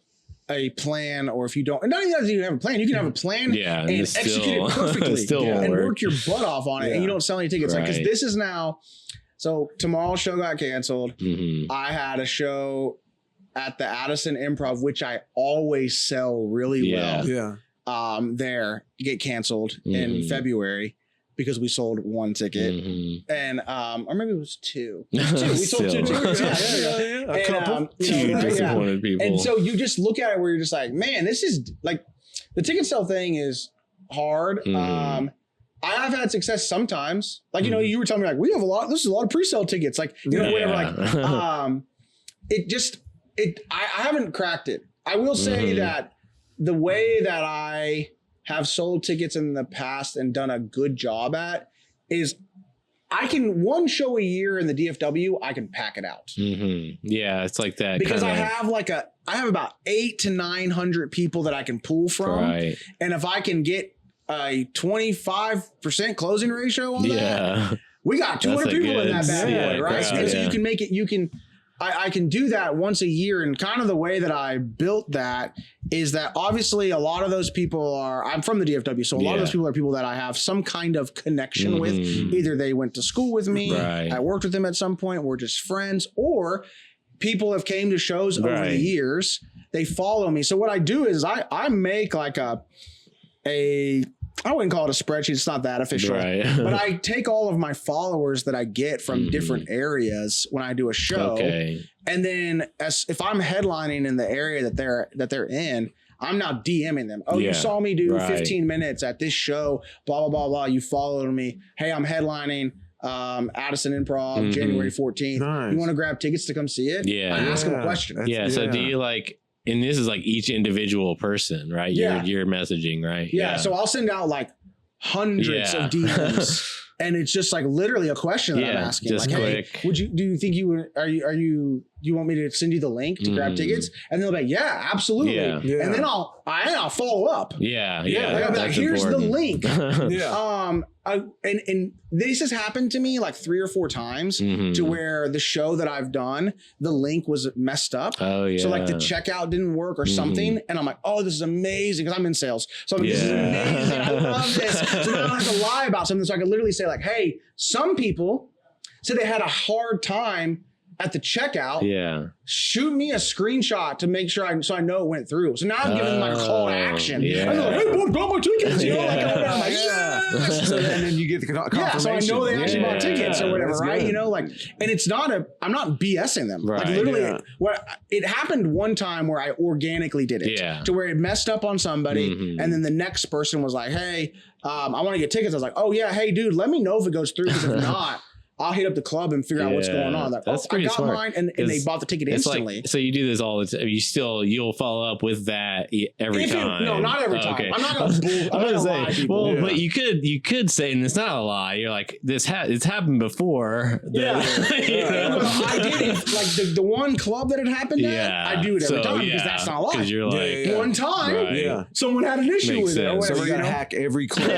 a plan, or if you don't, not even that you have a plan, you can have a plan and execute it perfectly and work your butt off on it and you don't sell any tickets. Like, cause this is now, so tomorrow's show got canceled. I had a show at the Addison Improv, which I always sell really well. Yeah. There get canceled in February because we sold one ticket and or maybe it was 2. We sold 2 tickets. A couple. Two disappointed people. And so you just look at it where you're just like, man, this is like the ticket sale thing is hard. I have had success sometimes. Like, you know, you were telling me like, we have this is a lot of pre-sale tickets. Like, you know, whatever, like, I haven't cracked it. I will say that the way that I have sold tickets in the past and done a good job at is I can one show a year in the DFW, I can pack it out. Yeah, it's like that. Because I have about 800 to 900 people that I can pull from. And if I can get a 25% closing ratio on that. We got 200 people in that bad boy, right? And so you can make it, I can do that once a year. And kind of the way that I built that is that obviously a lot of those people I'm from the DFW. So a lot of those people are people that I have some kind of connection with. Either they went to school with me, I worked with them at some point, we're just friends, or people have came to shows over the years. They follow me. So what I do is I make like I wouldn't call it a spreadsheet. It's not that official, but I take all of my followers that I get from different areas when I do a show. And then if I'm headlining in the area that they're in, I'm now DMing them. Oh, you saw me do 15 minutes at this show, blah, blah, blah, blah. You followed me. Hey, I'm headlining Addison Improv January 14th. Nice. You want to grab tickets to come see it? I ask them a question. So do you like, and this is like each individual person, right? You're messaging, right? So I'll send out like hundreds of DMs, and it's just like literally a question that I'm asking. Just like, quick. hey, do you think do you want me to send you the link to grab tickets? And they'll be like, yeah, absolutely. And then I'll follow up. Like, I'll be like, here's the link. And this has happened to me like 3 or 4 times to where the show that I've done, the link was messed up. So like the checkout didn't work or something. And I'm like, oh, this is amazing. Cause I'm in sales. So I'm like, this is amazing. I love this. So now I don't have to lie about something. So I can literally say like, hey, some people said they had a hard time at the checkout, shoot me a screenshot to make sure I know it went through. So now I'm giving them like a call to action. I'm like, hey, boy, got my tickets. You know, like, I'm like, yes. So then you get the confirmation. So I know they actually bought tickets or whatever, right? You know, like, and it's not I'm not BSing them. Like literally, it happened one time where I organically did it to where it messed up on somebody, and then the next person was like, hey, I want to get tickets. I was like, oh yeah, hey dude, let me know if it goes through, because if not, I'll hit up the club and figure out what's going on. Like, that's I got smart. mine, and they bought the ticket instantly. Like, so you do this all the time. You'll follow up with that every time. No, not every time. I'm not going to lie to people. Well, but you could say, and it's not a lie. You're like, it's happened before. I did it. Like the one club that it happened at, I do it every time because that's not a lie. Because you're like, one time, someone had an issue with it. So we're going to hack every club.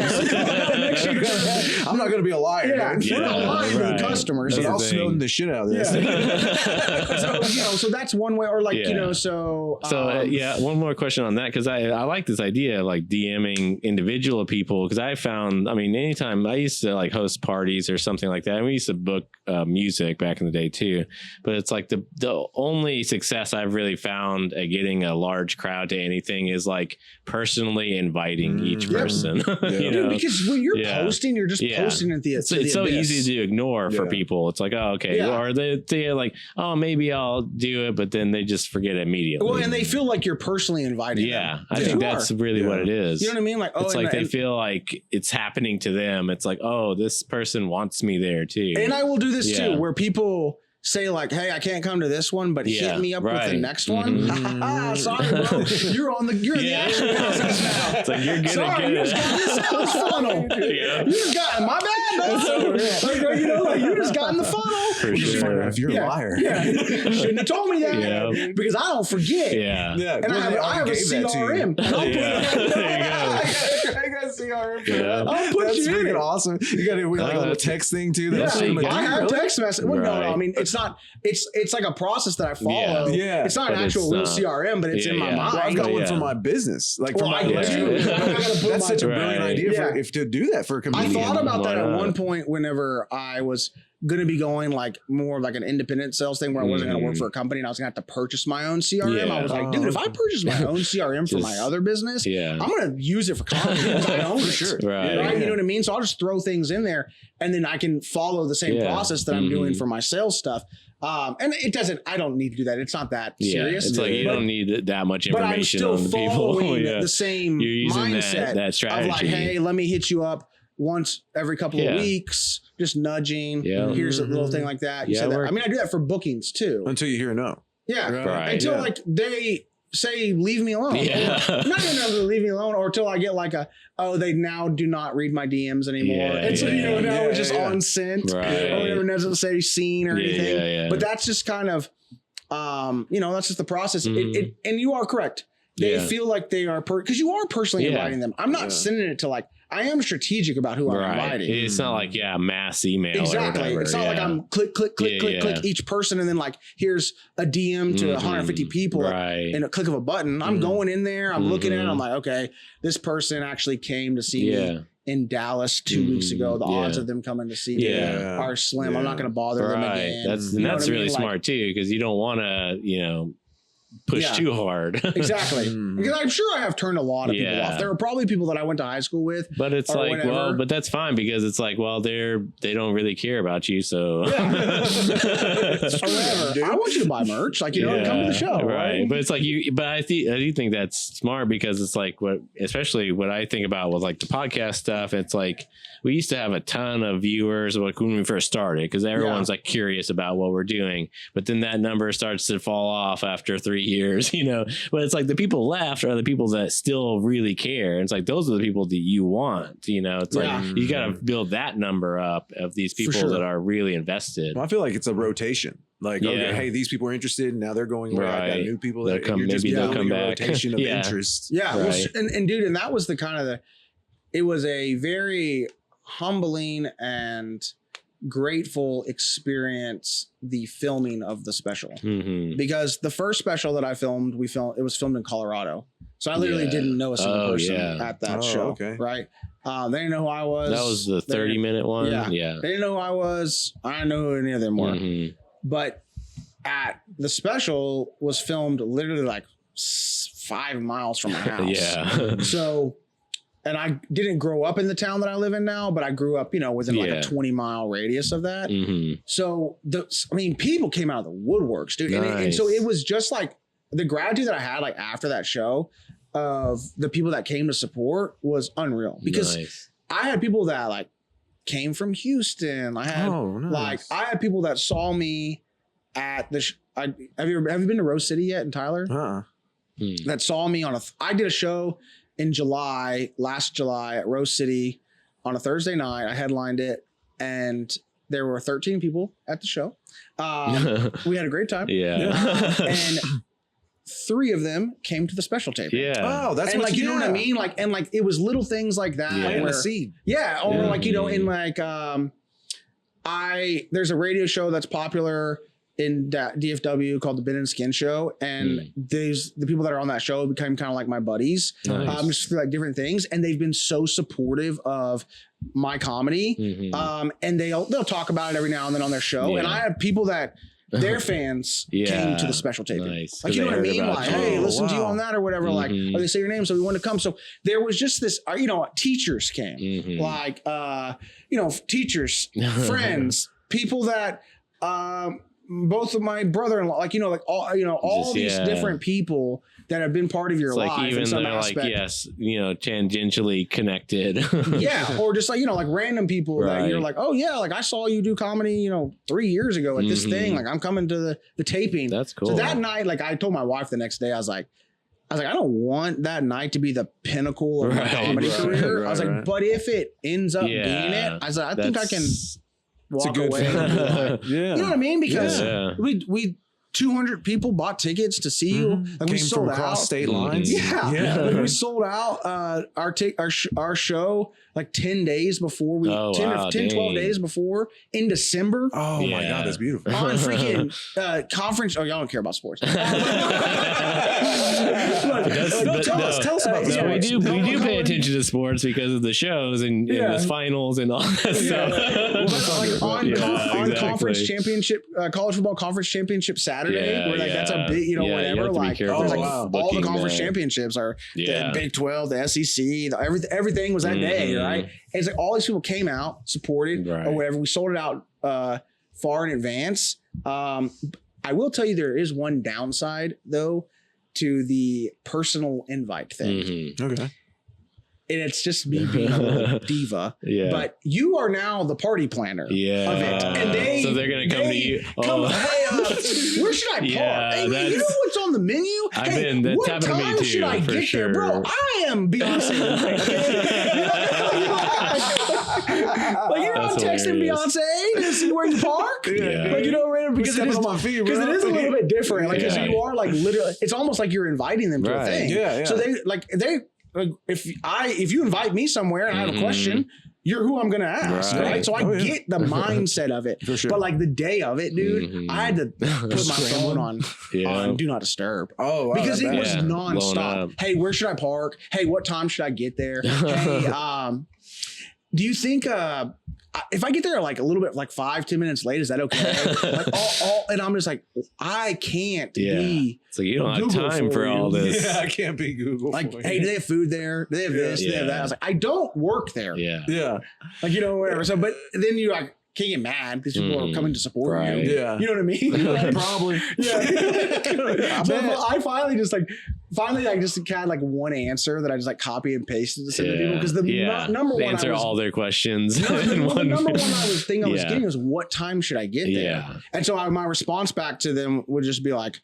I'm not going to be a liar. We're not lying to the customers. I'll snowden the shit out of this. So that's one way, or like, one more question on that, because I like this idea of like DMing individual people, because I found, I mean, anytime I used to like host parties or something like that, and we used to book music back in the day too, but it's like the only success I've really found at getting a large crowd to anything is like personally inviting each person. You know? Because when you're posting, you're just posting at the it's so easy to ignore for people. It's like, oh, okay. Or they're like, oh, maybe I'll do it, but then they just forget immediately. Well, and they feel like you're personally inviting them. I think that's really what it is. You know what I mean? Like, it's like they feel like it's happening to them. It's like, oh, this person wants me there too. And I will do this too, where people say like, hey, I can't come to this one, but hit me up with the next one. Sorry, bro. You're in the action process now. It's like, you're gonna get you just got this sales funnel. You just got, my bad, man. You just got in the funnel. For sure. You're a liar. Shouldn't have told me that because I don't forget. And I have a CRM. I got a CRM for that. I'll put That's you in it. Awesome. You got like a little text thing too. I have text message. Well, no, I mean, it's not. It's like a process that I follow. It's not an actual real CRM, but it's in my mind. Well, I've got one for my business, like for my. That's such a brilliant idea to do that for a comedian. I thought about that at one point whenever I was going to be going like more like an independent sales thing where I wasn't going to work for a company and I was going to have to purchase my own CRM. I was like, dude, if I purchase my own CRM for my other business, I'm going to use it for comedy because I own it. Sure. Right? You know what I mean? So I'll just throw things in there and then I can follow the same process that I'm doing for my sales stuff. And it doesn't, I don't need to do that. It's not that serious. It's like you don't need that much information on the people. But I'm still following the same mindset that strategy. Of like, hey, let me hit you up once every couple of weeks, just nudging. Here's a little thing like that. You said that. I mean, I do that for bookings too. Until you hear a no. Until like they say, leave me alone. I'm not going to leave me alone, or until I get like they now do not read my DMs anymore. And so, now it's just on sent or whatever. It doesn't say seen or anything. But that's just kind of, that's just the process. And you are correct. They feel like they are, because you are personally inviting them. I'm not sending it to like, I am strategic about who I'm inviting. It's not like mass email. Exactly. Or it's not like I'm click each person and then like here's a DM to 150 people in a click of a button. I'm going in there. I'm looking at it. I'm like, okay, this person actually came to see me in Dallas 2 weeks ago. The odds of them coming to see me are slim. I'm not going to bother them again. That's really smart too, because you don't want to, push too hard. Exactly. Because I'm sure I have turned a lot of people off. There were probably people that I went to high school with. But it's like, whatever. But that's fine, because it's like, they don't really care about you. So whatever. I want you to buy merch. Like, come to the show. Right. But it's like but I do think that's smart, because it's like especially what I think about with like the podcast stuff. It's like, we used to have a ton of viewers like when we first started, because everyone's like curious about what we're doing. But then that number starts to fall off after 3 years, But it's like the people left are the people that still really care. And it's like, those are the people that you want, It's like you got to build that number up of these people that are really invested. Well, I feel like it's a rotation. Like, okay, hey, these people are interested, and now they're going away. I got new people that come. Maybe they'll come back. Rotation of interest. Yeah, and dude, and that was the kind of it was a very humbling and grateful experience, the filming of the special, because the first special that I filmed, it was filmed in Colorado, so I literally didn't know a single person at that show. Right. They didn't know who I was. That was the 30-minute one. Yeah. They didn't know who I was. I didn't know who any of them were. But at the special was filmed literally like 5 miles from my house. So, and I didn't grow up in the town that I live in now, but I grew up, within like a 20-mile radius of that. So people came out of the woodworks, dude. And so it was just like the gratitude that I had like after that show of the people that came to support was unreal, because I had people that like came from Houston. I had I had people that saw me at the have you been to Rose City yet in Tyler? That saw me on I did a show in last July at Rose City on a Thursday night. I headlined it, and there were 13 people at the show. We had a great time. And 3 of them came to the special taping. Oh, that's and what you know what I mean? Like, and like it was little things like that. Planting a seed. Or like, in like there's a radio show that's popular in DFW called the Ben and Skin Show, and the people that are on that show became kind of like my buddies, just through like different things, and they've been so supportive of my comedy, and they'll talk about it every now and then on their show, and I have people that their fans came to the special taping, like, you know what I mean, like, hey, listen to you on that or whatever, like, or they say your name, so we want to come. So there was just this, teachers came, like, teachers, friends, people that both of my brother-in-law, like, all these different people that have been part of your life. Like, even in some they're aspect. like, tangentially connected. Or just like, like random people that you're like, oh yeah, like I saw you do comedy, 3 years ago at this thing. Like, I'm coming to the taping. That's cool. So that night, like, I told my wife the next day, I was like, I don't want that night to be the pinnacle of my comedy career. I was like, but if it ends up being it, I was like, I think I can walk away. You know what I mean? Because we 200 people bought tickets to see you. Like, we sold out across state lines. Like, we sold out our show like 10 days before 12 days before in December. Oh my God, that's beautiful. On freaking conference. Oh, y'all don't care about sports. Tell us about this. We do pay attention to sports because of the shows and the finals and all that stuff. On conference championship, college football conference championship Saturday, where like that's a big, whatever. Like, there's like all the conference championships are the Big 12, the SEC, everything was that day, right? And it's like all these people came out, supported or whatever. We sold it out far in advance. I will tell you, there is one downside though to the personal invite thing. Okay. And it's just me being a little diva. But you are now the party planner of it. And they're going to come to you. Where should I park? Hey, man, you know what's on the menu? What time should I get there? Bro, I am Beyonce. I'm texting Beyonce to see where you park. Like, because it is on my feet, because it is a little bit different. Like, because you are like literally, it's almost like you're inviting them to a thing. So if you invite me somewhere and I have a question, you're who I'm going to ask, right? So I get the mindset of it. For sure. But like the day of it, dude, I had to put my phone on do not disturb. Oh, wow, because it was nonstop. Hey, where should I park? Hey, what time should I get there? Hey, do you think if I get there like a little bit, like 5-10 minutes late, is that okay? Like and I'm just like, I can't be. So you don't have time for all this. Yeah, I can't be Google. Like, hey, do they have food there? Do they have this? Do they have that? I was like, I don't work there. Yeah. Like, you know, whatever. So, but then you like can't get mad because people are coming to support you. Yeah. You know what I mean? Like, probably. Yeah. So I finally just had like one answer that I just like copy and pasted to send to people because the number one answer all their questions. The number one I was getting was what time should I get there? Yeah. And so my response back to them would just be like,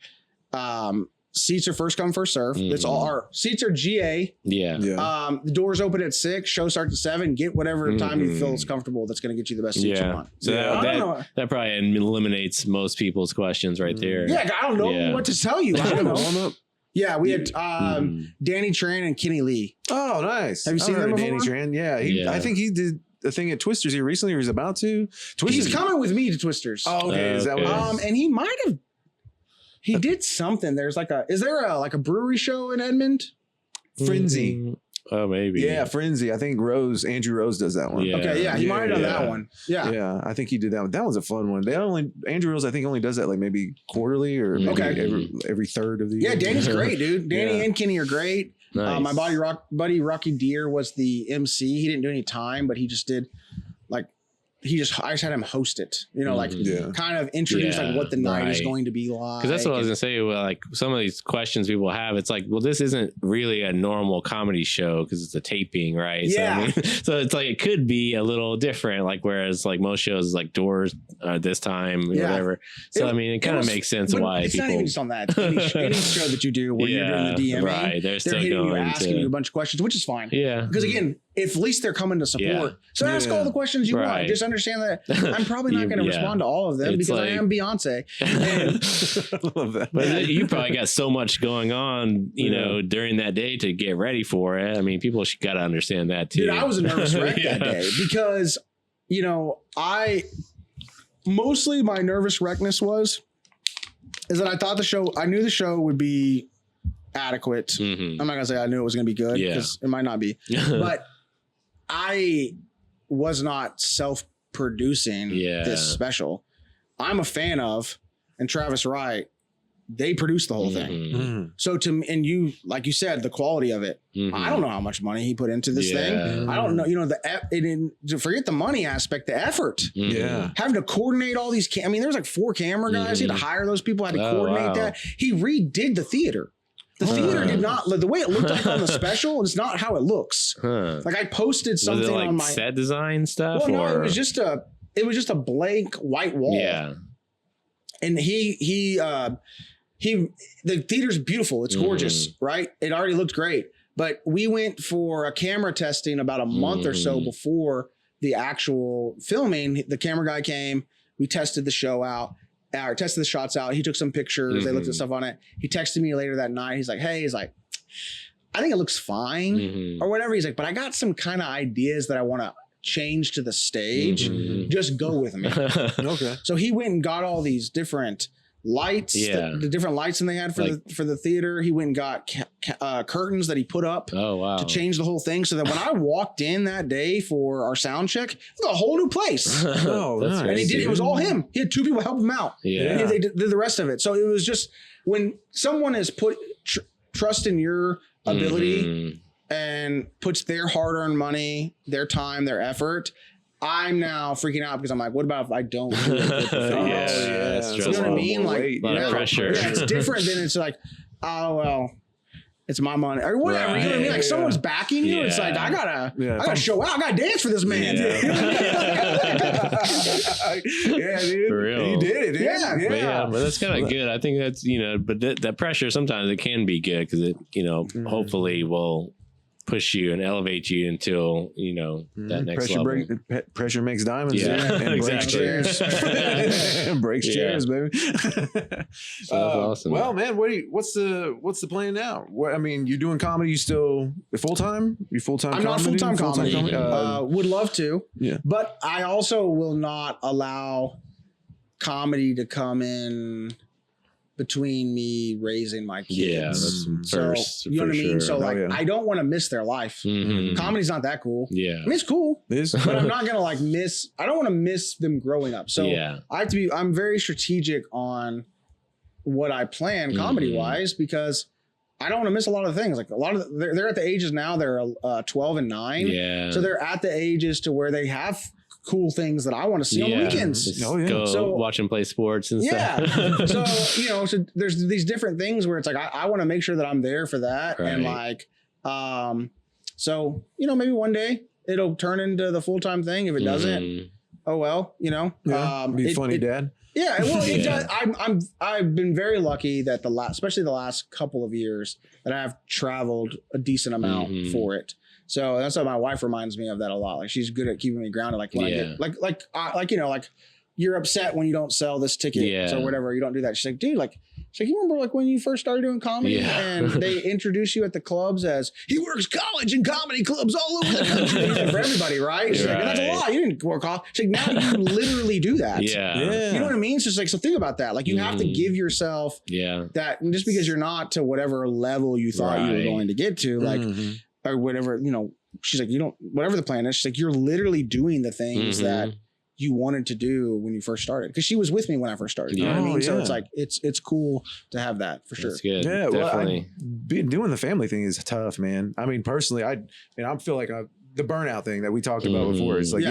seats are first come, first serve. That's all. Our seats are GA. The doors open at 6. Show starts at 7. Get whatever time you feel is comfortable. That's going to get you the best seats you want. So that probably eliminates most people's questions right there. Yeah, I don't know what to tell you. I don't know. Yeah, we had Danny Tran and Kenny Lee. Oh, nice. Have you seen them before? Danny Tran? Yeah, I think he did a thing at Twisters here recently, or he's about to. He's coming with me to Twisters. Oh, okay. Is that what? And he might have. He did something. There's like is there a brewery show in Edmond? Frenzy. Oh, maybe. Yeah, Frenzy. I think Andrew Rose does that one. Yeah. Okay, yeah, he might have done that one. Yeah. Yeah, I think he did that one. That was a fun one. Andrew Rose, I think, only does that like maybe quarterly or maybe every third of the year. Yeah, Danny's great, dude. Danny and Kenny are great. Nice. My buddy Rocky Deer was the MC. He didn't do any time, but he just did like I just had him host it, you know, like kind of introduce like what the night is going to be like. Because that's what I was gonna say. Well, like some of these questions people have, it's like, well, this isn't really a normal comedy show because it's a taping, right? Yeah. So it's like it could be a little different. Like whereas like most shows like doors this time, whatever. So it kind of makes sense why it's people. Not even just on that. Any show that you do where you're doing the DMing, right? They're still hitting you, going asking you a bunch of questions, which is fine. Yeah. Because again, if at least they're coming to support, so ask all the questions you want. Just understand that I'm probably not going to respond to all of them because I am Beyonce. I love that. But you probably got so much going on, you know, during that day to get ready for it. I mean, people got to understand that too. Dude, I was a nervous wreck that day because, you know, mostly my nervous wreckness is that I knew the show would be adequate. I'm not gonna say I knew it was gonna be good because it might not be, but I was not self-producing this special. I'm a fan of, and Travis Wright, they produced the whole thing. So and you, like you said, the quality of it, I don't know how much money he put into this thing. I don't know, you know, forget the money aspect, the effort. Having to coordinate all these, there's like 4 camera guys. He had to hire those people, had to coordinate that. He redid the theater. The theater did not, the way it looked like on the special, it's not how it looks. Like I posted something was it like on my set design stuff. Well, no, it was just a blank white wall. Yeah. And the theater's beautiful. It's gorgeous, right? It already looked great. But we went for a camera testing about a month or so before the actual filming. The camera guy came. We tested the show out. Tested the shots out. He took some pictures. They looked at stuff on it. He texted me later that night. He's like, hey, I think it looks fine or whatever. He's like, but I got some kind of ideas that I want to change to the stage. Just go with me. Okay. So he went and got all these different lights, the different lights that they had for the theater. He went and got curtains that he put up to change the whole thing. So that when I walked in that day for our sound check, it was a whole new place. Nice. And it was all him. He had 2 people help him out. And they did the rest of it. So it was just when someone has put trust in your ability and puts their hard-earned money, their time, their effort, I'm now freaking out because I'm like, what about if I don't do it? You know what I mean? Like, a lot of pressure. Yeah, it's different than it's like, oh, well, it's my money or whatever. You know what I mean? Like someone's backing you. It's like, I gotta show out. I gotta dance for this man. Dude. For real. You did it, dude. Yeah. But that's kind of good. I think that's, but that pressure, sometimes it can be good because it, hopefully will push you and elevate you until, you know, that next level. Pressure makes diamonds. Yeah, and exactly. breaks chairs. Breaks chairs, baby. So awesome. Well, man, what's the plan now? I mean, you're doing comedy. You still full time? You full time? I'm not full-time comedy. Would love to. Yeah. But I also will not allow comedy to come in between me raising my kids. Yeah, that's first. So, you know what I mean? Sure. So like, I don't want to miss their life. Mm-hmm. Comedy's not that cool. Yeah. I mean, it's cool, It is. but I'm not going to like I don't want to miss them growing up. So Yeah. I'm very strategic on what I plan comedy wise, because I don't want to miss a lot of things. Like a lot of they're at the ages now, they're 12 and 9. Yeah. So they're at the ages to where they have cool things that I want to see on the weekends. Just Oh, yeah. Go So- watch them play sports and Yeah. stuff. So, you know, so there's these different things where it's like, I want to make sure that I'm there for that. And Right. like, so, you know, maybe one day it'll turn into the full-time thing. If it doesn't, oh, well, you know, Yeah. Be funny, Dad. yeah, well, it Yeah. does. I've been very lucky that especially the last couple of years that I've traveled a decent amount for it. So that's why my wife reminds me of that a lot. Like she's good at keeping me grounded. Like when I get like you know, like you're upset when you don't sell this ticket or whatever. You don't do that. She's like, dude, like, she's like, you remember like when you first started doing comedy and they introduce you at the clubs as he works college and comedy clubs all over the country for everybody, right? She's like, that's a lie. You didn't work off. She's like, now you literally do that. Yeah. You know what I mean? So it's like, so think about that. Like you have to give yourself that just because you're not to whatever level you thought you were going to get to, like, or whatever, you know, she's like, you don't, whatever the plan is, she's like, you're literally doing the things that you wanted to do when you first started. Cause she was with me when I first started. You know what I mean? So it's like, it's cool to have that for sure. That's good. Yeah, Definitely. Well, doing the family thing is tough, man. I mean, personally, I feel like the burnout thing that we talked about before. It's like,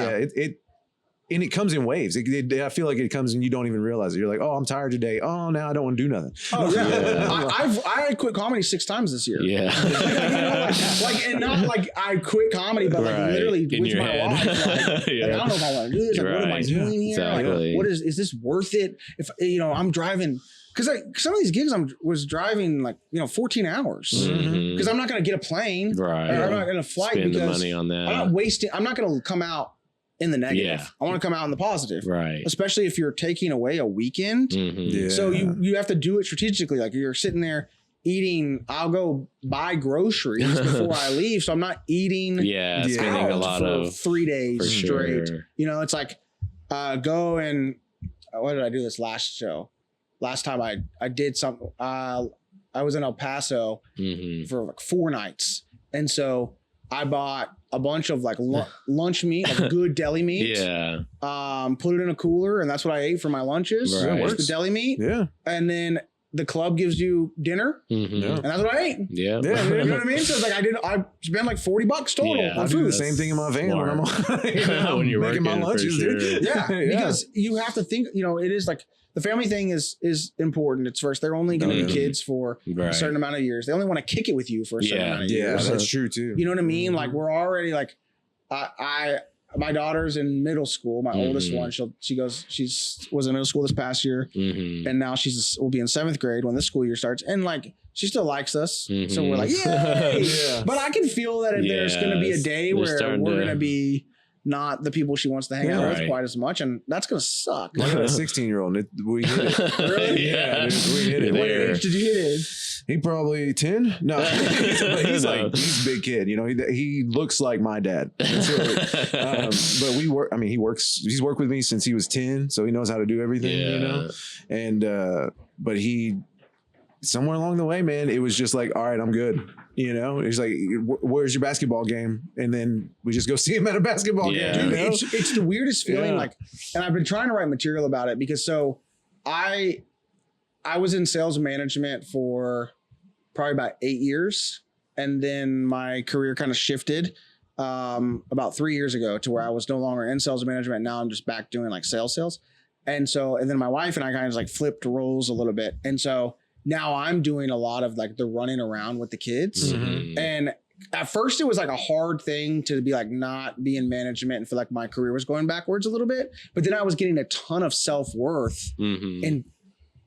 and it comes in waves. I feel like it comes and you don't even realize it. You're like, oh, I'm tired today. Oh, now I don't want to do nothing. Oh yeah. I quit comedy 6 times this year. Yeah. You know, like, and not like I quit comedy, but like literally In with your my head. wife. Like, I don't know if I want to do this. Like, what am I doing here? Exactly. Like, what is this worth it? If you know, I'm driving. Because like some of these gigs, was driving like 14 hours because I'm not going to get a plane, Right? Or I'm not going to fly Spend the because money on that. I'm not wasting. I'm not going to come out in the negative. Yeah. I want to come out in the positive, Right. especially if you're taking away a weekend. So you have to do it strategically. Like you're sitting there eating. I'll go buy groceries before I leave, so I'm not eating. Spending a lot for of 3 days straight. Sure. You know, it's like go and what did I do this last show? Last time I did something. I was in El Paso for like 4 nights, and so I bought a bunch of like lunch meat, like good deli meat. Yeah. Put it in a cooler, and that's what I ate for my lunches. Right. Was the deli meat. Yeah. And then the club gives you dinner, and that's what I ate. Yeah. You know what I mean? So it's like I spent like $40 total Yeah. on I do food. the same thing in my van when I'm when you're making my working, lunches, for dude. sure. Yeah, because you have to think. You know, it is like the family thing is important. It's first. They're only going to be kids for a certain amount of years. They only want to kick it with you for a certain amount of years. Yeah, that's true too. You know what I mean? Like we're already like, my daughter's in middle school. My oldest one, she's was in middle school this past year, and now will be in 7th grade when this school year starts. And like she still likes us, so we're like, yay! But I can feel that there's going to be a day where we're going to be not the people she wants to hang out with quite as much, and that's going to suck. Look at a 16-year-old. We hit it. Really? Yeah, dude, we hit it. What age did you hit it? He probably 10. No, but he's like he's a big kid. You know, he looks like my dad. But we work. I mean, he's worked with me since he was 10, so he knows how to do everything. You know, and but he somewhere along the way, man, it was just like, all right, I'm good. You know, he's like, where's your basketball game? And then we just go see him at a basketball game. Dude, You know? it's the weirdest feeling. Like, and I've been trying to write material about it because I was in sales management for probably about 8 years. And then my career kind of shifted about 3 years ago to where I was no longer in sales management. Now I'm just back doing like sales. And then my wife and I kind of like flipped roles a little bit. And so now I'm doing a lot of like the running around with the kids. And at first it was like a hard thing to be like not be in management and feel like my career was going backwards a little bit. But then I was getting a ton of self-worth and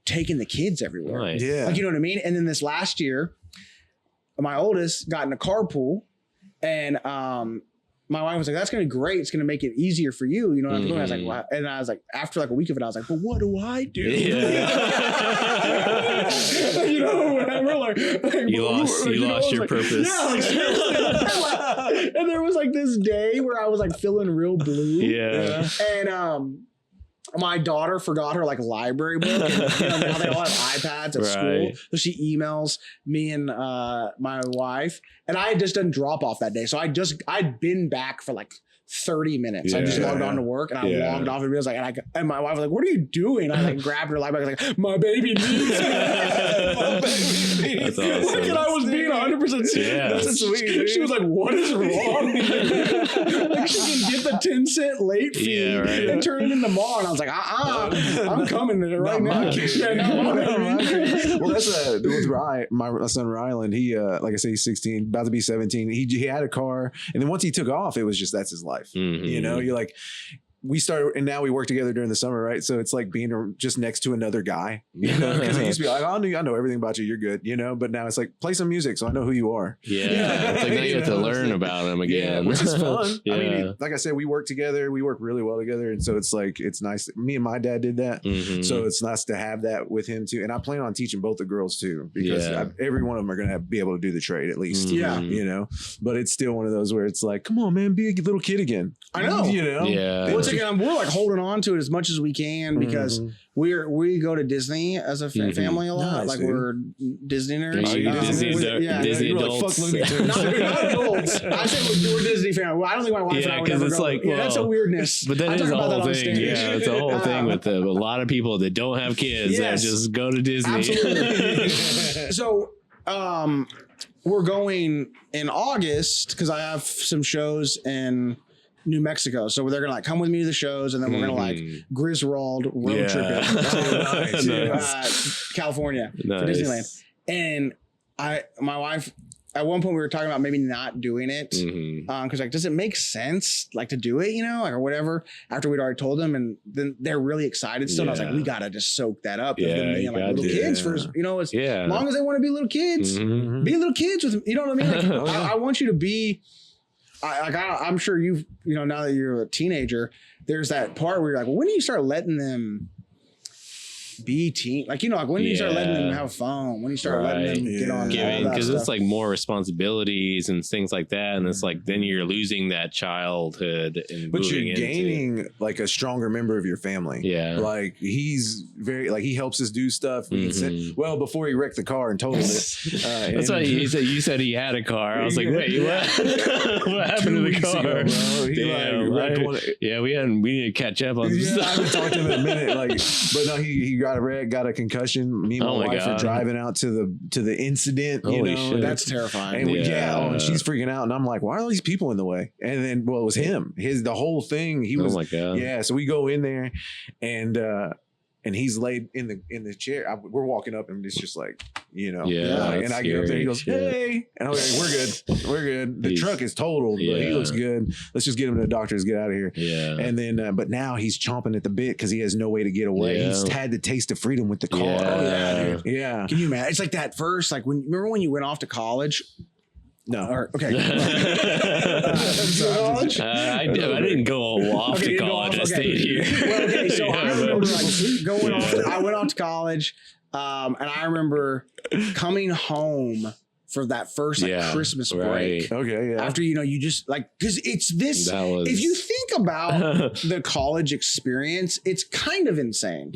taking the kids everywhere. Nice. Yeah. Like, you know what I mean? And then this last year, my oldest got in a carpool And my wife was like, that's going to be great. It's going to make it easier for you. You know what I mean? I was like, wow. And I was like, after like a week of it, I was like, well, what do I do? Yeah. You know, whatever. Like you lost your purpose. Yeah. Like, seriously. And there was like this day where I was like feeling real blue. Yeah. And, my daughter forgot her like library book. And, you know, now they all have iPads at school. So she emails me and my wife. And I had just done drop off that day. So I'd been back for like 30 minutes. I just logged on to work and I logged off and was like, and my wife was like, what are you doing? I like grabbed her library. I was like, my baby needs me. That's awesome. And I was being 100% serious. Yeah. That's sweet. She was like, what is wrong? Like she can get the 10-cent late fee and turn it into more. And I was like, I'm coming to it right now. Well, that's with my son Ryland. He, like I say, he's 16, about to be 17. He had a car, and then once he took off, it was just that's his life. You know, you're like. We started, and now we work together during the summer, right? So it's like being just next to another guy, you know, because it used to be like, I know everything about you, you're good, you know, but now it's like, play some music so I know who you are. Yeah. It's like now you have to learn about him again. Which is fun. Yeah. I mean, like I said, we work together, we work really well together. And so it's like, it's nice. Me and my dad did that. So it's nice to have that with him too. And I plan on teaching both the girls too, because every one of them are going to be able to do the trade at least, you know, but it's still one of those where it's like, come on, man, be a little kid again. I know. You know? Yeah. Once again, we're like holding on to it as much as we can because we go to Disney as a family a lot. Like we're Disney nerds. Disney adults. Not adults. I say we're Disney family. Well, I don't think my wife and I would ever go. Like, that's a weirdness. But that is a whole thing. Yeah, it's a whole thing with a lot of people that don't have kids that just go to Disney. Absolutely. So, we're going in August because I have some shows in New Mexico. So they're gonna like come with me to the shows, and then we're gonna like Griswold road trip it to California for Disneyland. And my wife, at one point we were talking about maybe not doing it because like, does it make sense like to do it, you know, like or whatever? After we'd already told them, and then they're really excited still. And I was like, we gotta just soak that up. And like little kids for, you know, as long as they want to be little kids, be little kids with them. You know what I mean? Like, I want you to be. I'm sure you know, now that you're a teenager, there's that part where you're like, well, when do you start letting them be teen? Like, you know, like when do you start letting them have fun? When do you start letting them get on? Because it's like more responsibilities and things like that. And it's like, then you're losing that childhood. But you're gaining like a stronger member of your family. Yeah. Like he's very, like he helps us do stuff. Well, before he wrecked the car and totaled it. That's why he said, you said he had a car. I was like, wait, what? What happened to the car? We need to catch up on stuff. I haven't talked to him in a minute. Like, but no, he got a wreck, got a concussion. Me and my wife are driving out to the incident. You know, shit. That's terrifying. And and she's freaking out, and I'm like, why are all these people in the way? And then, well, it was him. The whole thing. He was. Oh my God. Yeah. So we go in there, and he's laid in the chair. We're walking up, and it's just like, you know, and I get up there. He goes, "Hey," and I'm like, "We're good. The truck is totaled, but he looks good. Let's just get him to the doctor. Let's get out of here." Yeah. And then, but now he's chomping at the bit because he has no way to get away. Yeah. He's had the taste of freedom with the car. Yeah. Can you imagine? It's like that first, like remember when you went off to college? No. Okay. I didn't go off to college. I stayed here. Well, okay. So I remember like going off. I went off to college, and I remember coming home for that first Christmas break. Okay. Yeah. After you just like because it's this. If you think about the college experience, it's kind of insane.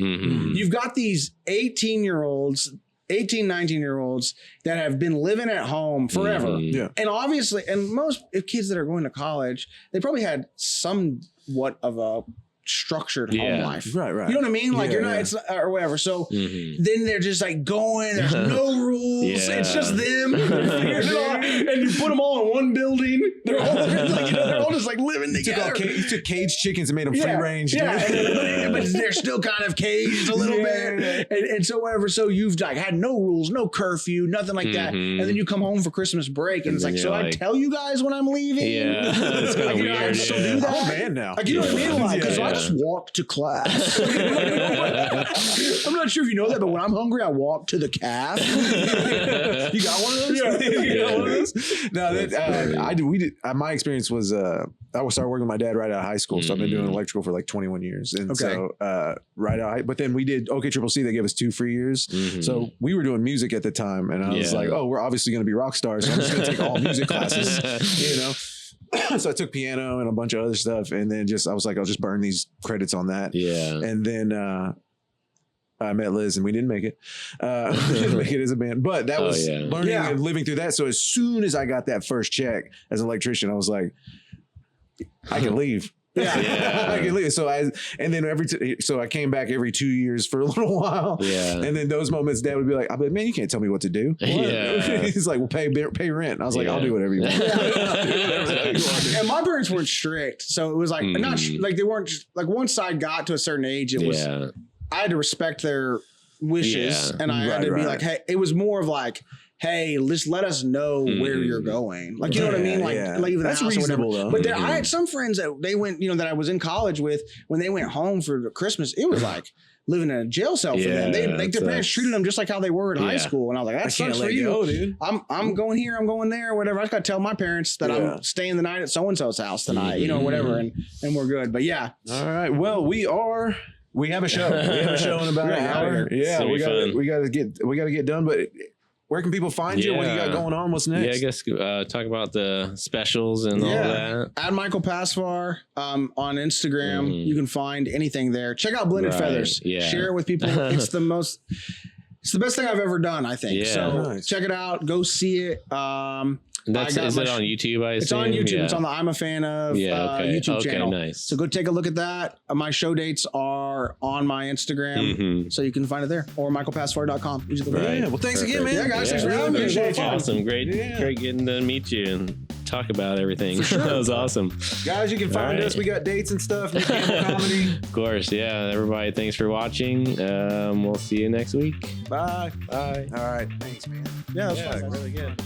You've got these 19-year-olds that have been living at home forever. And obviously, and most kids that are going to college, they probably had somewhat of a structured home life. Right. You know what I mean? Like you're not, it's or whatever. So then they're just like going, there's no rules. It's just them. And you put them all in one building. They're all like, they're all just like living together. You took caged chickens and made them free range. But they're still kind of caged a little bit. And so whatever. So you've like had no rules, no curfew, nothing like that. And then you come home for Christmas break and it's like, so I tell you guys when I'm leaving? Yeah. It's kind of weird. I still do that. I'm a man now. Like, you know what I mean? Like, because I just walk to class. I'm not sure if you know that, but when I'm hungry, I walk to the calf. You got one of those? Yeah. You got one of those? No, I did. We did. My experience was I started working with my dad right out of high school, so I've been doing electrical for like 21 years, and so right out. But then we did OKCCC. They gave us 2 free years, so we were doing music at the time, and I was like, oh, we're obviously going to be rock stars. So I'm just going to take all music classes, you know. So I took piano and a bunch of other stuff, and then I was like, I'll just burn these credits on that. Yeah. And then I met Liz, and we didn't make it. Didn't make it as a band, but that was learning and living through that. So as soon as I got that first check as an electrician, I was like, I can leave. Yeah. I can leave. So I came back every 2 years for a little while. Yeah. And then those moments, Dad would be like, man, you can't tell me what to do. What? Yeah. He's like, well, pay rent. And I was like, I'll do whatever you want. And my parents weren't strict. So it was like, not like they weren't like once I got to a certain age, it was, I had to respect their wishes. And I had to be like, hey, it was more of like, hey, let us know where you're going. Like, you know what I mean? Like leave the house or whatever. Though. But I had some friends that they went, that I was in college with, when they went home for Christmas, it was like living in a jail cell for them. They their parents treated them just like how they were in high school. And I was like, that sucks for you. Go, dude. I'm going here, I'm going there, whatever. I just got to tell my parents that I'm staying the night at so-and-so's house tonight, whatever. And we're good. But yeah. All right. Well, we have a show. We have a show in about an hour. Yeah. We got to get done, but where can people find you? What do you got going on? What's next? Yeah, I guess talk about the specials and all that. At Michael Pasvar on Instagram. You can find anything there. Check out Blended Feathers. Yeah. Share it with people. It's the best thing I've ever done, I think. Yeah. So check it out. Go see it. Is it on YouTube? It's on YouTube. Yeah. It's on the I'm a Fan of YouTube channel. Nice. So go take a look at that. My show dates are on my Instagram, so you can find it there, or michaelpasvar.com. Right. Yeah. Well, thanks again, man. Yeah, guys. Thanks for having me. Awesome. Great getting to meet you and talk about everything. Sure. That was awesome. Guys, you can find us. We got dates and stuff. Nick Campbell Comedy. Of course. Yeah. Everybody, thanks for watching. We'll see you next week. Bye. All right. Thanks, man. Yeah, that was fun. Really good.